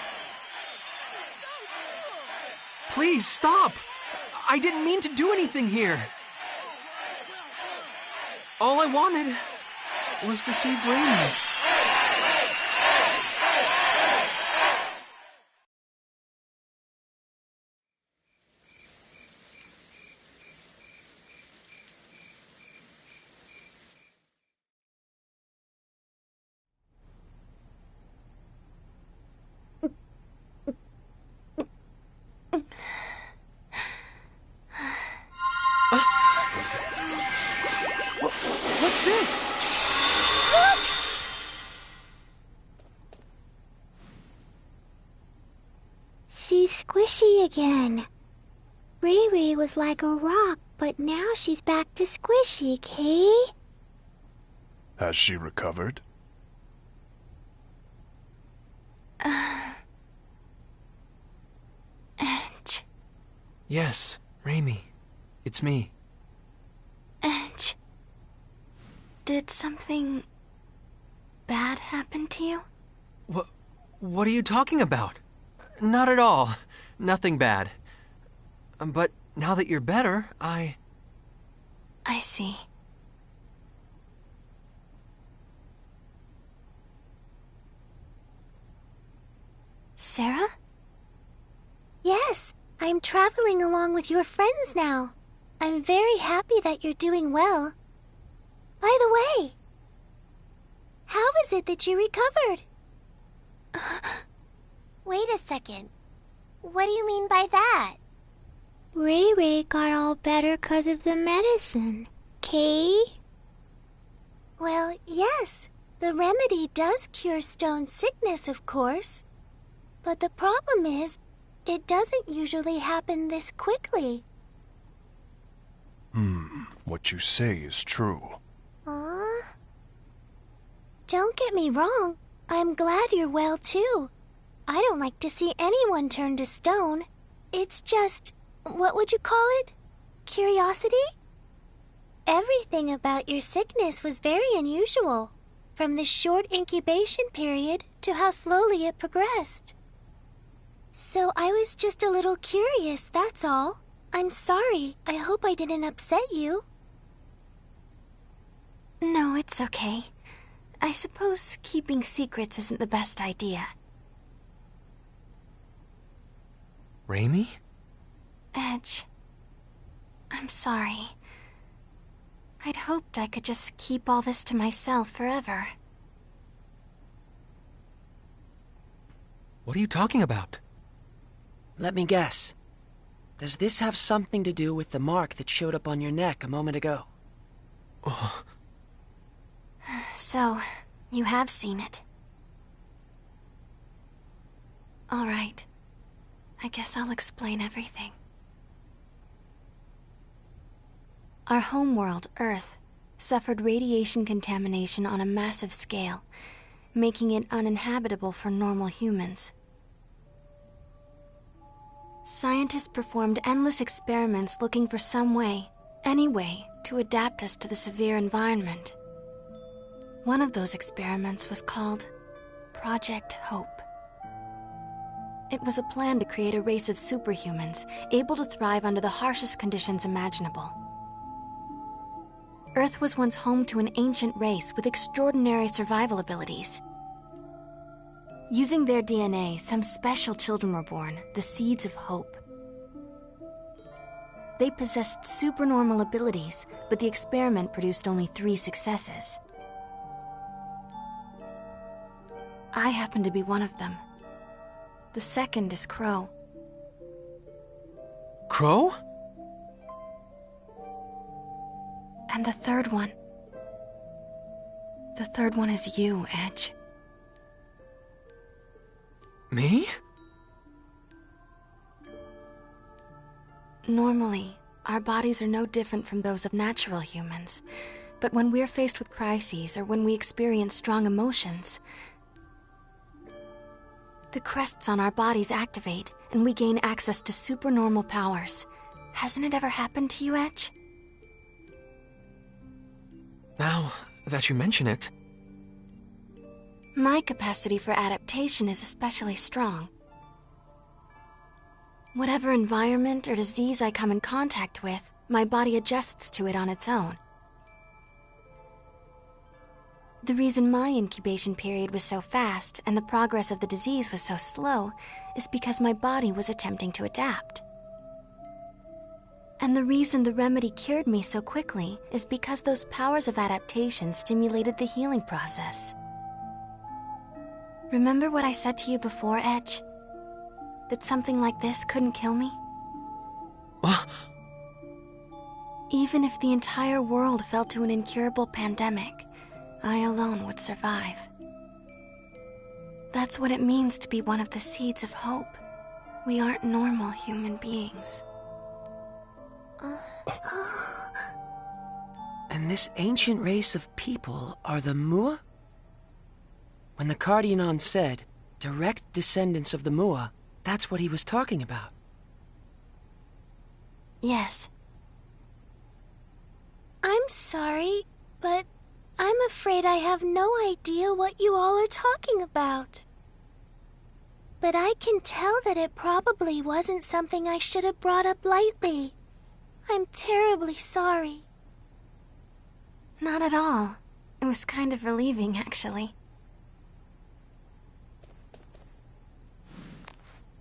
Please, stop! I didn't mean to do anything here. All I wanted was to save Rainy. What's this? squishy again. Riri was like a rock, but now she's back to squishy, Kay? Has she recovered? Edge. Yes, Raimi. It's me. Edge. Did something bad happen to you? What are you talking about? Not at all. Nothing bad. But now that you're better, I see. Sarah? Yes, I'm traveling along with your friends now. I'm very happy that you're doing well. By the way, how is it that you recovered? Wait a second. What do you mean by that? Ray got all better 'cause of the medicine. Kay? Well, yes. The remedy does cure stone sickness, of course. But the problem is, it doesn't usually happen this quickly. What you say is true. Don't get me wrong. I'm glad you're well, too. I don't like to see anyone turn to stone. It's just, what would you call it? Curiosity? Everything about your sickness was very unusual, from the short incubation period to how slowly it progressed. So I was just a little curious, that's all. I'm sorry. I hope I didn't upset you. No, it's okay. I suppose keeping secrets isn't the best idea. Raimi? Edge, I'm sorry. I'd hoped I could just keep all this to myself forever. What are you talking about? Let me guess. Does this have something to do with the mark that showed up on your neck a moment ago? So, you have seen it. All right. I guess I'll explain everything. Our homeworld, Earth, suffered radiation contamination on a massive scale, making it uninhabitable for normal humans. Scientists performed endless experiments looking for some way, any way, to adapt us to the severe environment. One of those experiments was called Project Hope. It was a plan to create a race of superhumans able to thrive under the harshest conditions imaginable. Earth was once home to an ancient race with extraordinary survival abilities. Using their DNA, some special children were born, the seeds of hope. They possessed supernormal abilities, but the experiment produced only 3 successes. I happen to be one of them. The second is Crow. Crow? And the third one. The third one is you, Edge. Me? Normally, our bodies are no different from those of natural humans. But when we're faced with crises or when we experience strong emotions, the crests on our bodies activate and we gain access to supernormal powers. Hasn't it ever happened to you, Edge? Now that you mention it. My capacity for adaptation is especially strong. Whatever environment or disease I come in contact with, my body adjusts to it on its own. The reason my incubation period was so fast and the progress of the disease was so slow is because my body was attempting to adapt. And the reason the remedy cured me so quickly is because those powers of adaptation stimulated the healing process. Remember what I said to you before, Edge? That something like this couldn't kill me? Even if the entire world fell to an incurable pandemic, I alone would survive. That's what it means to be one of the seeds of hope. We aren't normal human beings. And this ancient race of people are the Mua? When the Cardionon said, direct descendants of the Mua, that's what he was talking about. Yes. I'm sorry, but I'm afraid I have no idea what you all are talking about. But I can tell that it probably wasn't something I should have brought up lightly. I'm terribly sorry. Not at all. It was kind of relieving, actually.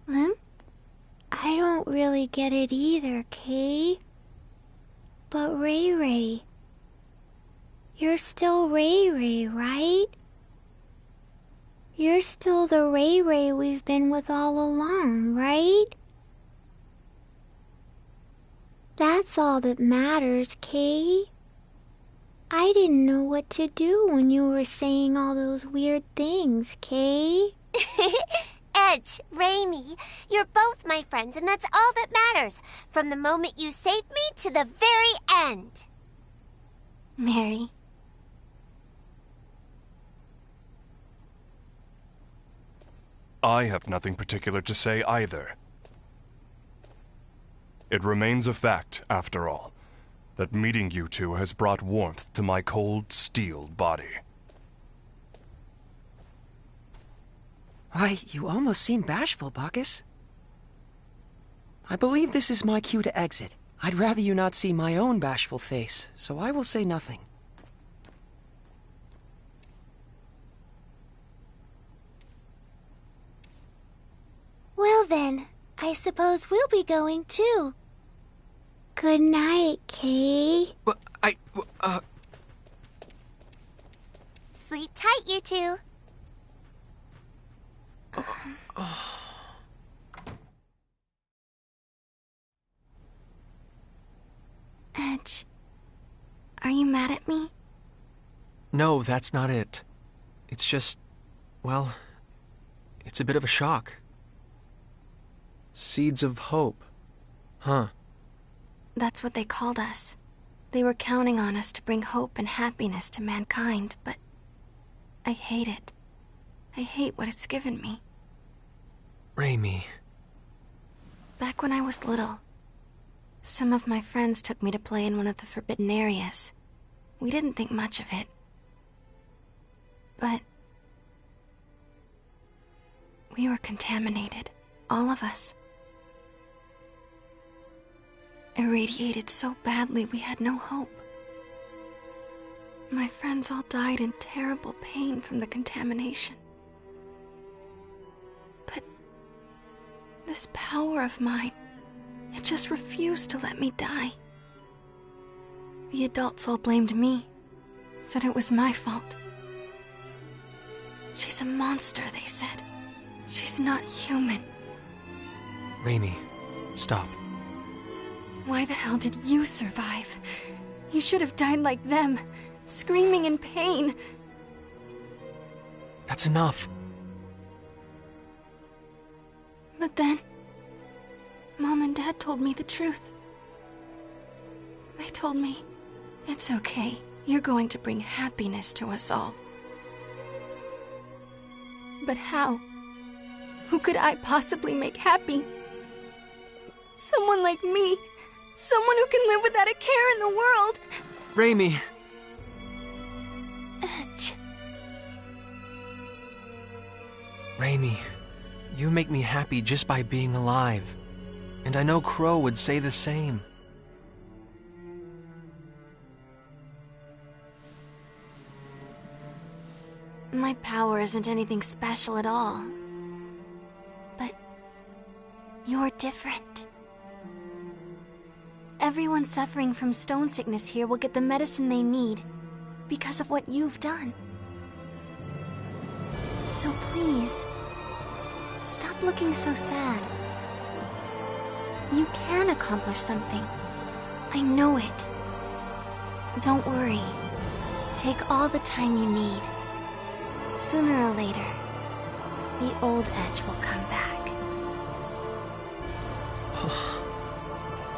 Lim? I don't really get it either, Kay. But Ray Ray... You're still Ray Ray, right? You're still the Ray Ray we've been with all along, right? That's all that matters, Kay. I didn't know what to do when you were saying all those weird things, Kay. Edge, Raimi, you're both my friends, and that's all that matters. From the moment you saved me to the very end. Mary. I have nothing particular to say either. It remains a fact, after all, that meeting you two has brought warmth to my cold, steeled body. Why, you almost seem bashful, Bacchus. I believe this is my cue to exit. I'd rather you not see my own bashful face, so I will say nothing. Well then, I suppose we'll be going too. Good night, Kay. But Sleep tight, you two. Edge, are you mad at me? No, that's not it. It's just, well, it's a bit of a shock. Seeds of hope. Huh. That's what they called us. They were counting on us to bring hope and happiness to mankind, but I hate it. I hate what it's given me. Raimi. Back when I was little, some of my friends took me to play in one of the forbidden areas. We didn't think much of it. But we were contaminated, all of us. Irradiated so badly we had no hope. My friends all died in terrible pain from the contamination. But this power of mine, it just refused to let me die. The adults all blamed me, said it was my fault. She's a monster, they said. She's not human. Raimi, stop. Why the hell did you survive? You should have died like them, screaming in pain. That's enough. But then, Mom and Dad told me the truth. They told me, it's okay, you're going to bring happiness to us all. But how? Who could I possibly make happy? Someone like me. Someone who can live without a care in the world. Raimi. Edge. Raimi, you make me happy just by being alive. And I know Crow would say the same. My power isn't anything special at all. But you're different. Everyone suffering from stone sickness here will get the medicine they need because of what you've done. So please, stop looking so sad. You can accomplish something. I know it. Don't worry. Take all the time you need. Sooner or later, the old Edge will come back.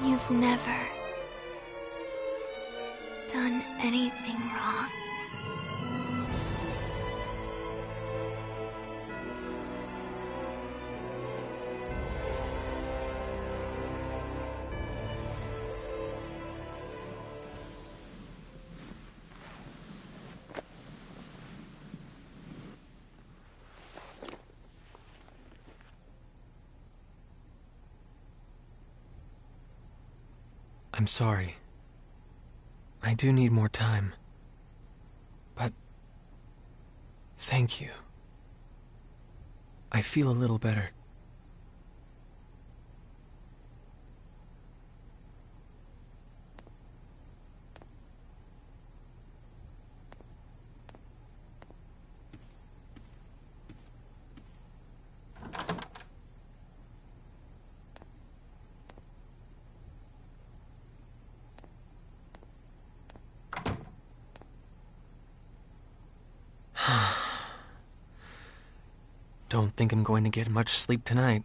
You've never done anything wrong. I'm sorry. I do need more time. But thank you. I feel a little better. Don't think I'm going to get much sleep tonight.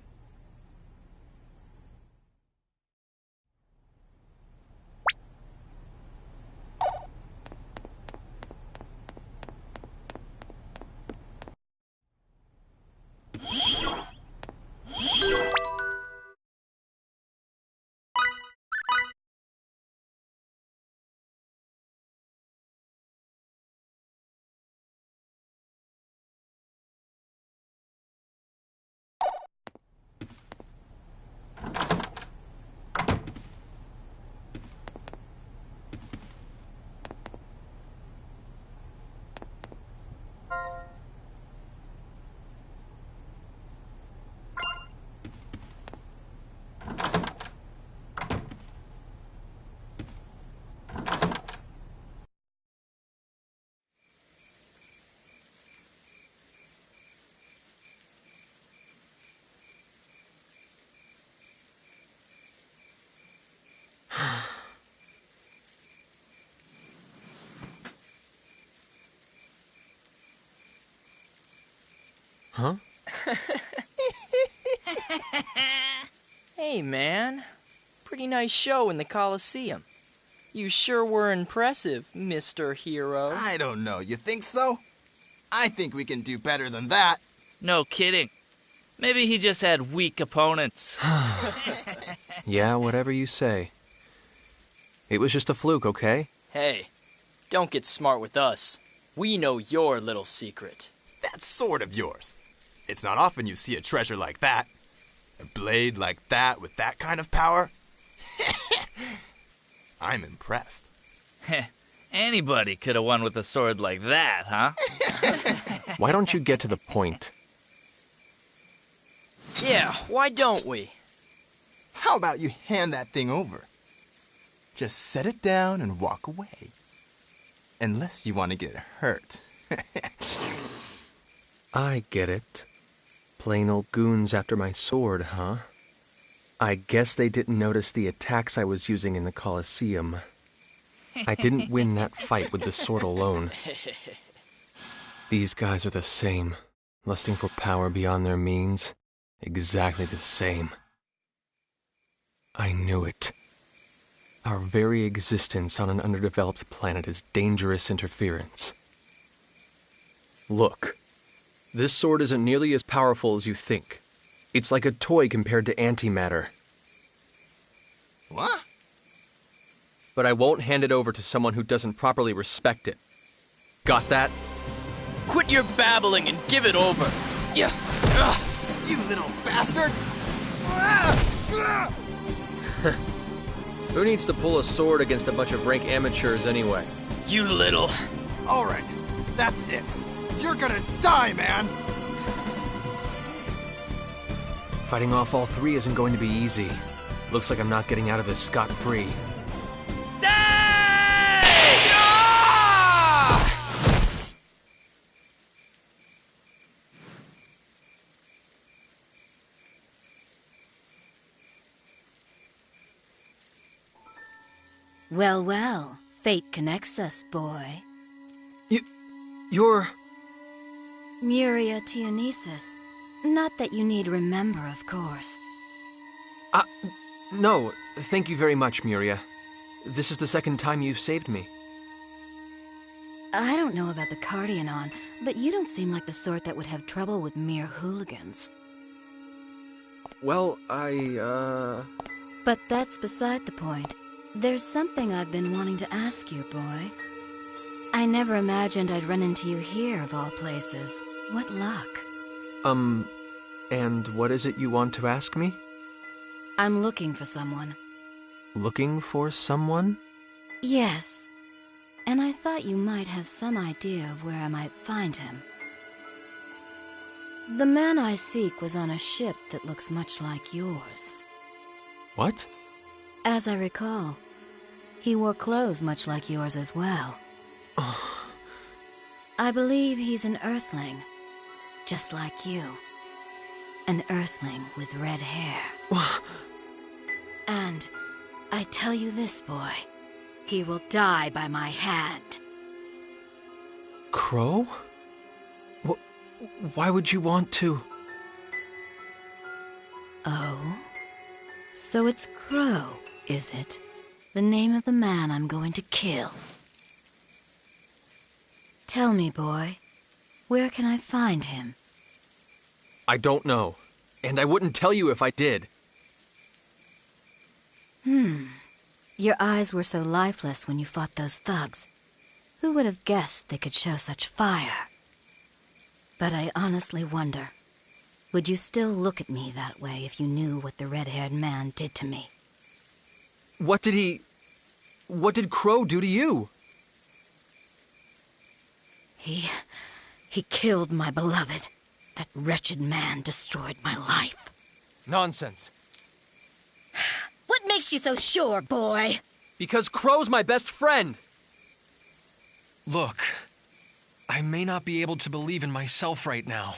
Huh? Hey, man. Pretty nice show in the Coliseum. You sure were impressive, Mr. Hero. I don't know. You think so? I think we can do better than that. No kidding. Maybe he just had weak opponents. Yeah, whatever you say. It was just a fluke, okay? Hey, don't get smart with us. We know your little secret. That sword of yours. It's not often you see a treasure like that. A blade like that with that kind of power. I'm impressed. Anybody could have won with a sword like that, huh? Why don't you get to the point? Yeah, why don't we? How about you hand that thing over? Just set it down and walk away. Unless you want to get hurt. I get it. Plain old goons after my sword, huh? I guess they didn't notice the attacks I was using in the Coliseum. I didn't win that fight with the sword alone. These guys are the same, lusting for power beyond their means. Exactly the same. I knew it. Our very existence on an underdeveloped planet is dangerous interference. Look, this sword isn't nearly as powerful as you think. It's like a toy compared to antimatter. What? But I won't hand it over to someone who doesn't properly respect it. Got that? Quit your babbling and give it over. Yeah. You little bastard! Who needs to pull a sword against a bunch of rank amateurs anyway? You little... All right, that's it. You're gonna die, man! Fighting off all three isn't going to be easy. Looks like I'm not getting out of this scot-free. Well, well, fate connects us, boy. You're... Muria Tianesis. Not that you need remember, of course. No, thank you very much, Miria. This is the second time you've saved me. I don't know about the Cardian on, but you don't seem like the sort that would have trouble with mere hooligans. Well, But that's beside the point. There's something I've been wanting to ask you, boy. I never imagined I'd run into you here, of all places. What luck. And what is it you want to ask me? I'm looking for someone. Looking for someone? Yes. And I thought you might have some idea of where I might find him. The man I seek was on a ship that looks much like yours. What? As I recall, he wore clothes much like yours as well. I believe he's an Earthling, just like you. An Earthling with red hair. And I tell you this, boy, he will die by my hand. Crow? Why would you want to? Oh? So it's Crow, is it? The name of the man I'm going to kill. Tell me, boy, where can I find him? I don't know, and I wouldn't tell you if I did. Your eyes were so lifeless when you fought those thugs. Who would have guessed they could show such fire? But I honestly wonder, would you still look at me that way if you knew what the red-haired man did to me? What did Crow do to you? He killed my beloved. That wretched man destroyed my life. Nonsense. What makes you so sure, boy? Because Crow's my best friend! Look, I may not be able to believe in myself right now,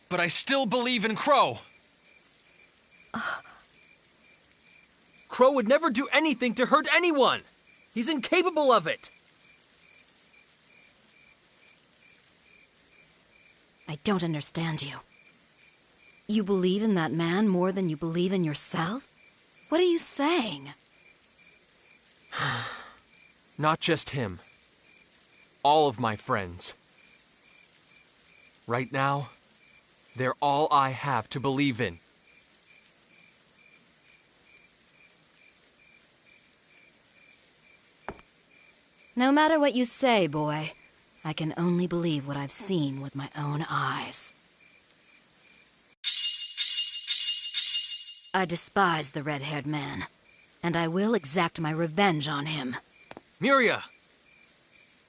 but I still believe in Crow! Crow would never do anything to hurt anyone! He's incapable of it! I don't understand you. You believe in that man more than you believe in yourself? What are you saying? Not just him. All of my friends. Right now, they're all I have to believe in. No matter what you say, boy, I can only believe what I've seen with my own eyes. I despise the red-haired man, and I will exact my revenge on him. Miria!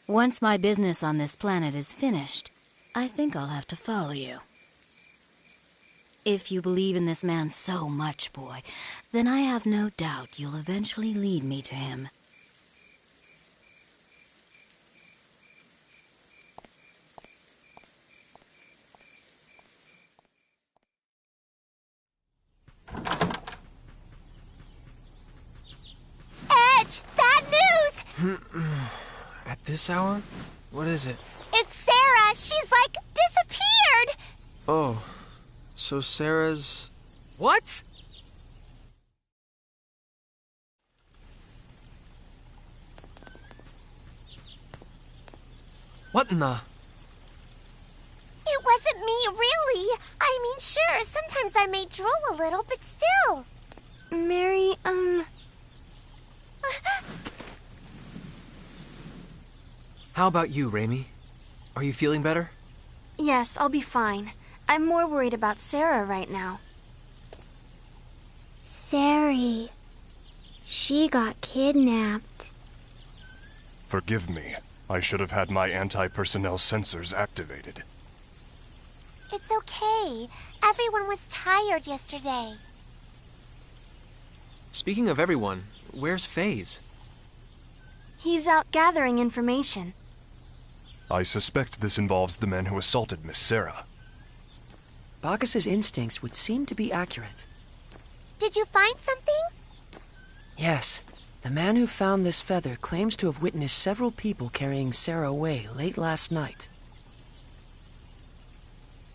Once my business on this planet is finished, I think I'll have to follow you. If you believe in this man so much, boy, then I have no doubt you'll eventually lead me to him. Edge! Bad news! At this hour? What is it? It's Sarah! She's like disappeared! Oh, so Sarah's... What? What in the... It wasn't me, really. I mean, sure, sometimes I may drool a little, but still. Mary, How about you, Raimi? Are you feeling better? Yes, I'll be fine. I'm more worried about Sarah right now. Sari. She got kidnapped. Forgive me. I should have had my anti-personnel sensors activated. It's okay. Everyone was tired yesterday. Speaking of everyone, where's FaZe? He's out gathering information. I suspect this involves the men who assaulted Miss Sarah. Bacchus's instincts would seem to be accurate. Did you find something? Yes. The man who found this feather claims to have witnessed several people carrying Sarah away late last night.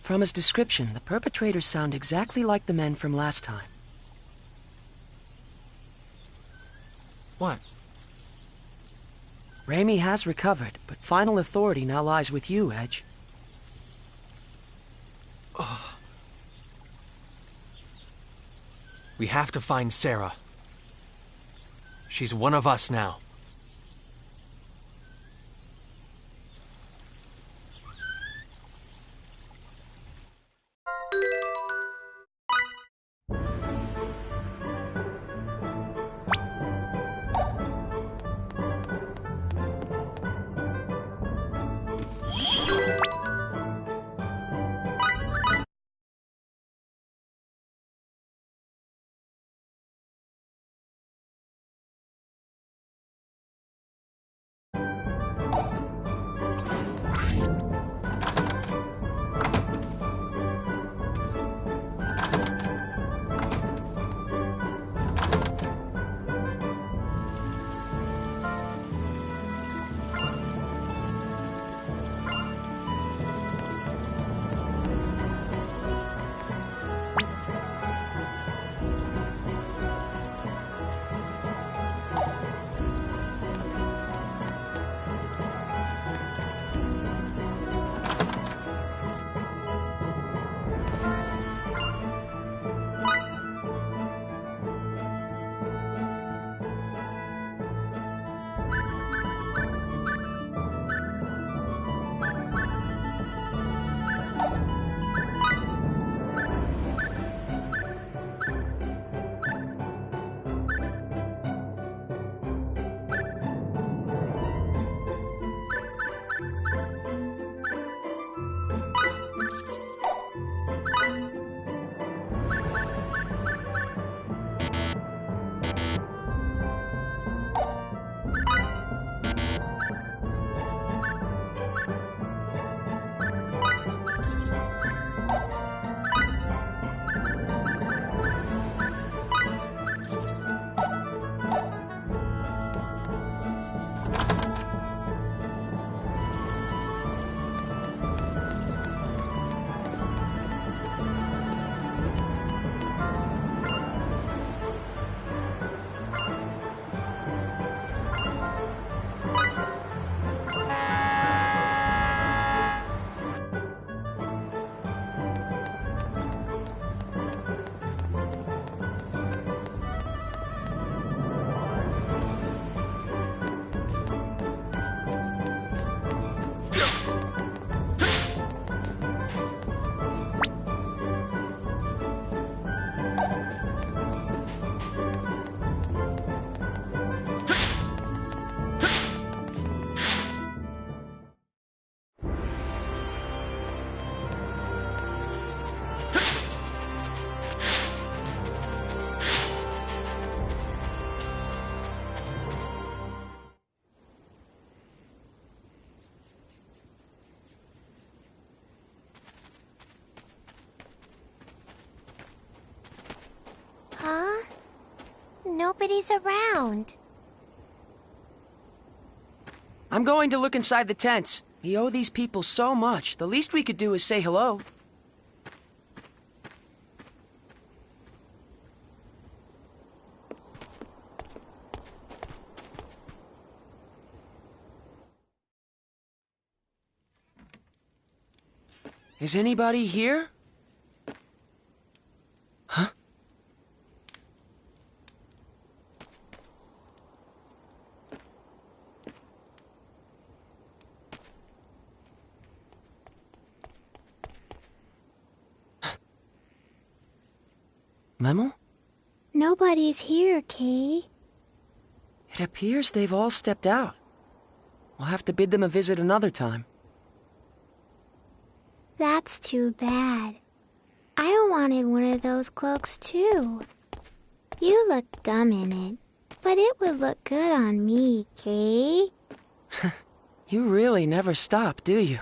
From his description, the perpetrators sound exactly like the men from last time. What? Raimi has recovered, but final authority now lies with you, Edge. Oh. We have to find Sarah. She's one of us now. Huh? Nobody's around. I'm going to look inside the tents. We owe these people so much. The least we could do is say hello. Is anybody here? Huh? Lemel? Nobody's here, Kay. It appears they've all stepped out. We'll have to bid them a visit another time. That's too bad. I wanted one of those cloaks too. You look dumb in it, but it would look good on me, Kay. You really never stop, do you?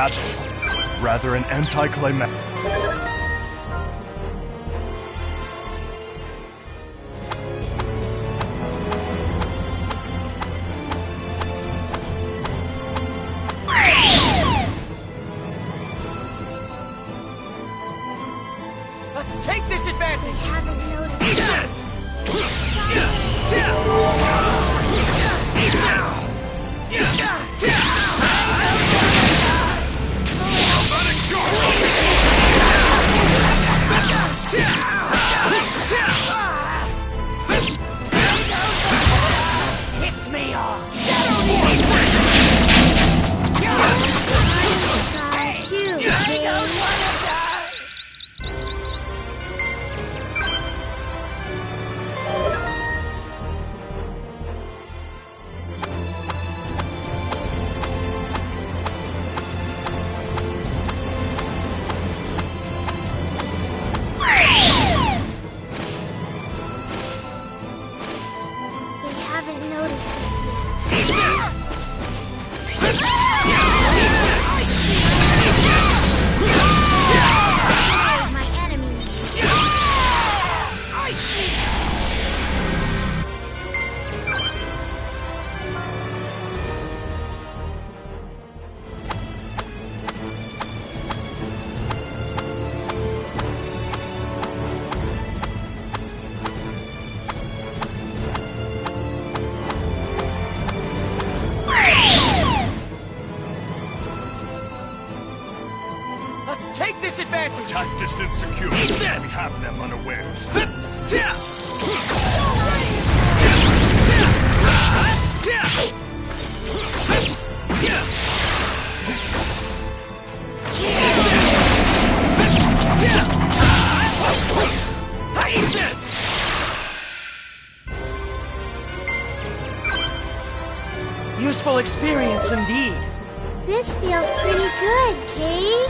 battle. Rather an anticlimactic. Let's take this advantage! I haven't noticed. Eat this! Tips me off! Let's take this advantage! Attack distance secure. Eat this! We have them unawares. Eat this! Useful experience indeed. This feels pretty good, Kate.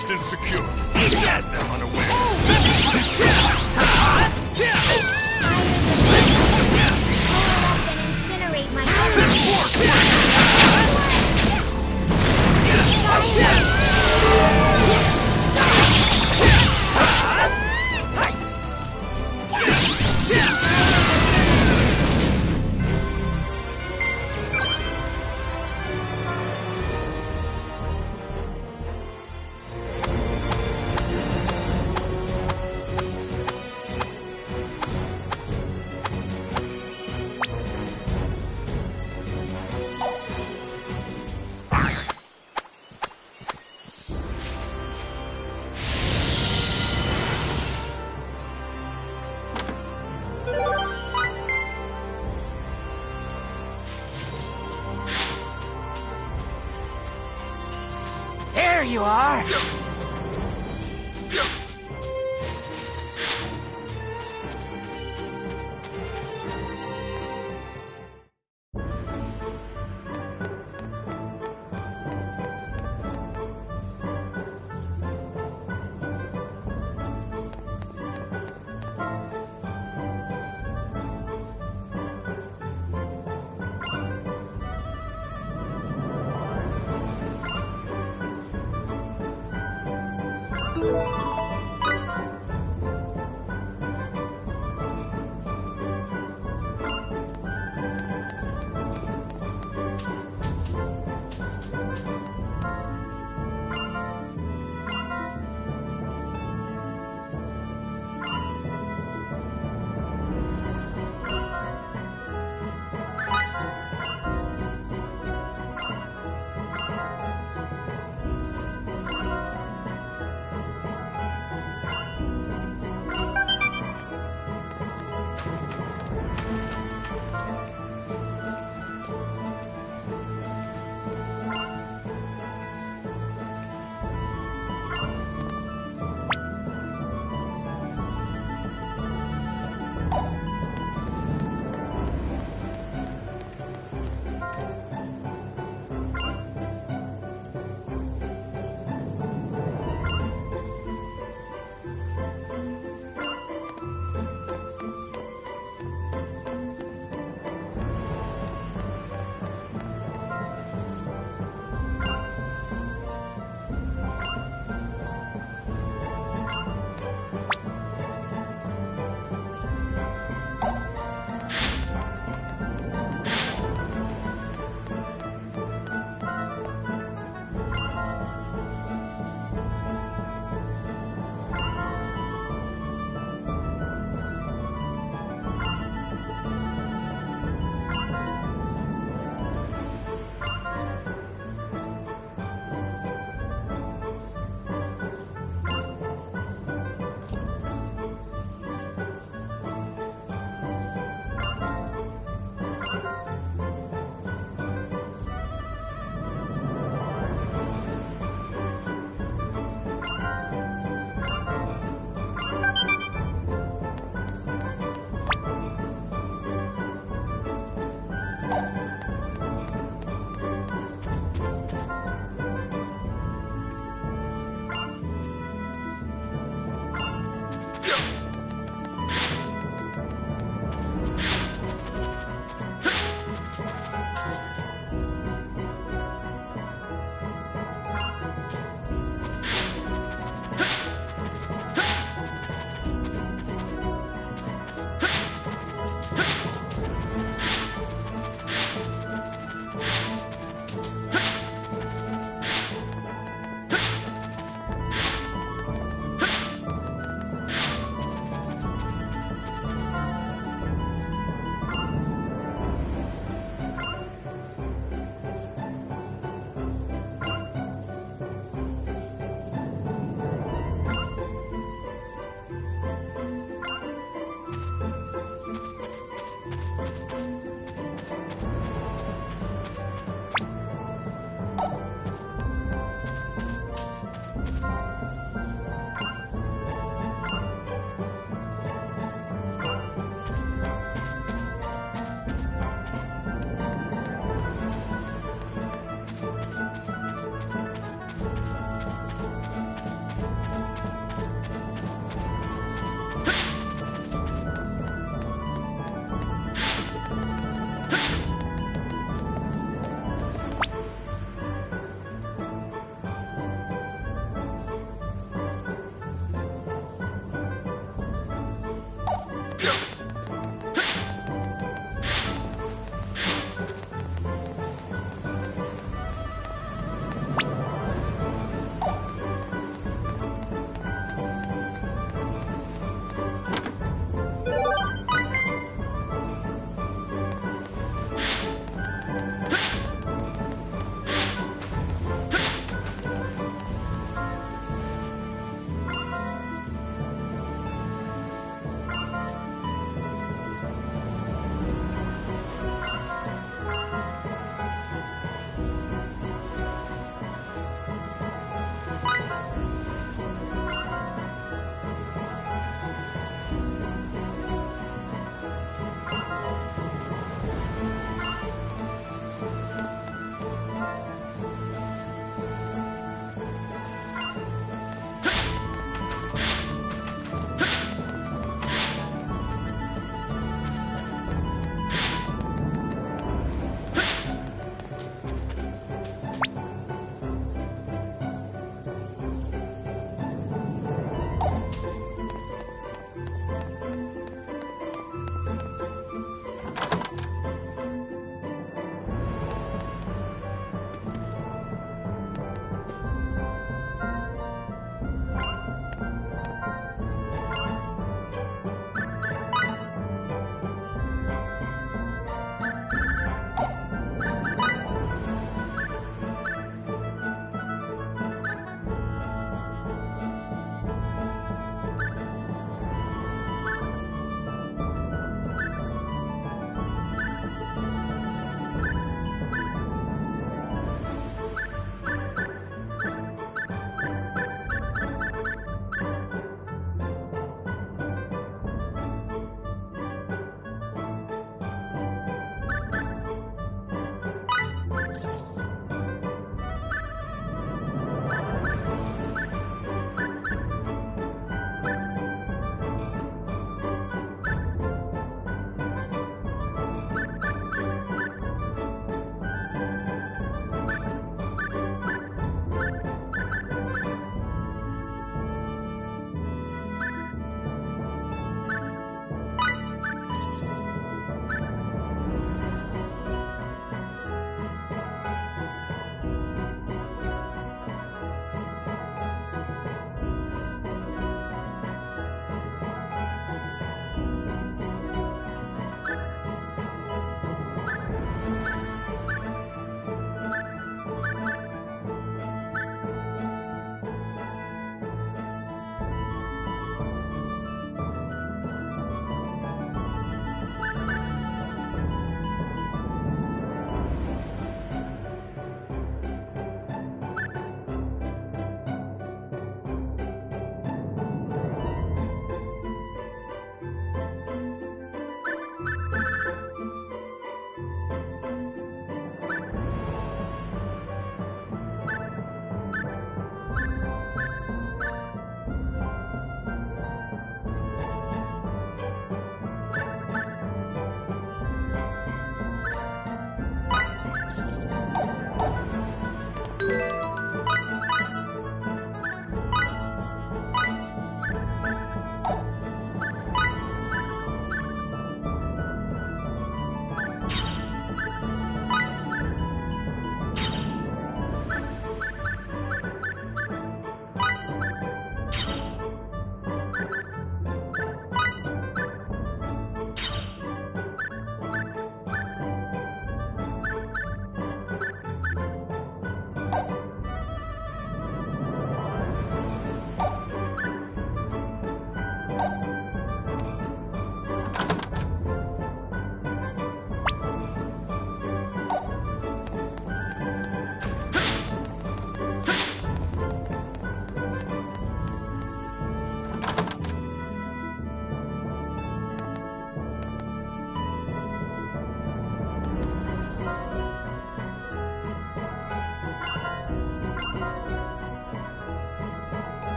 distance secure. Yes! Them unawares. Incinerate my There you are!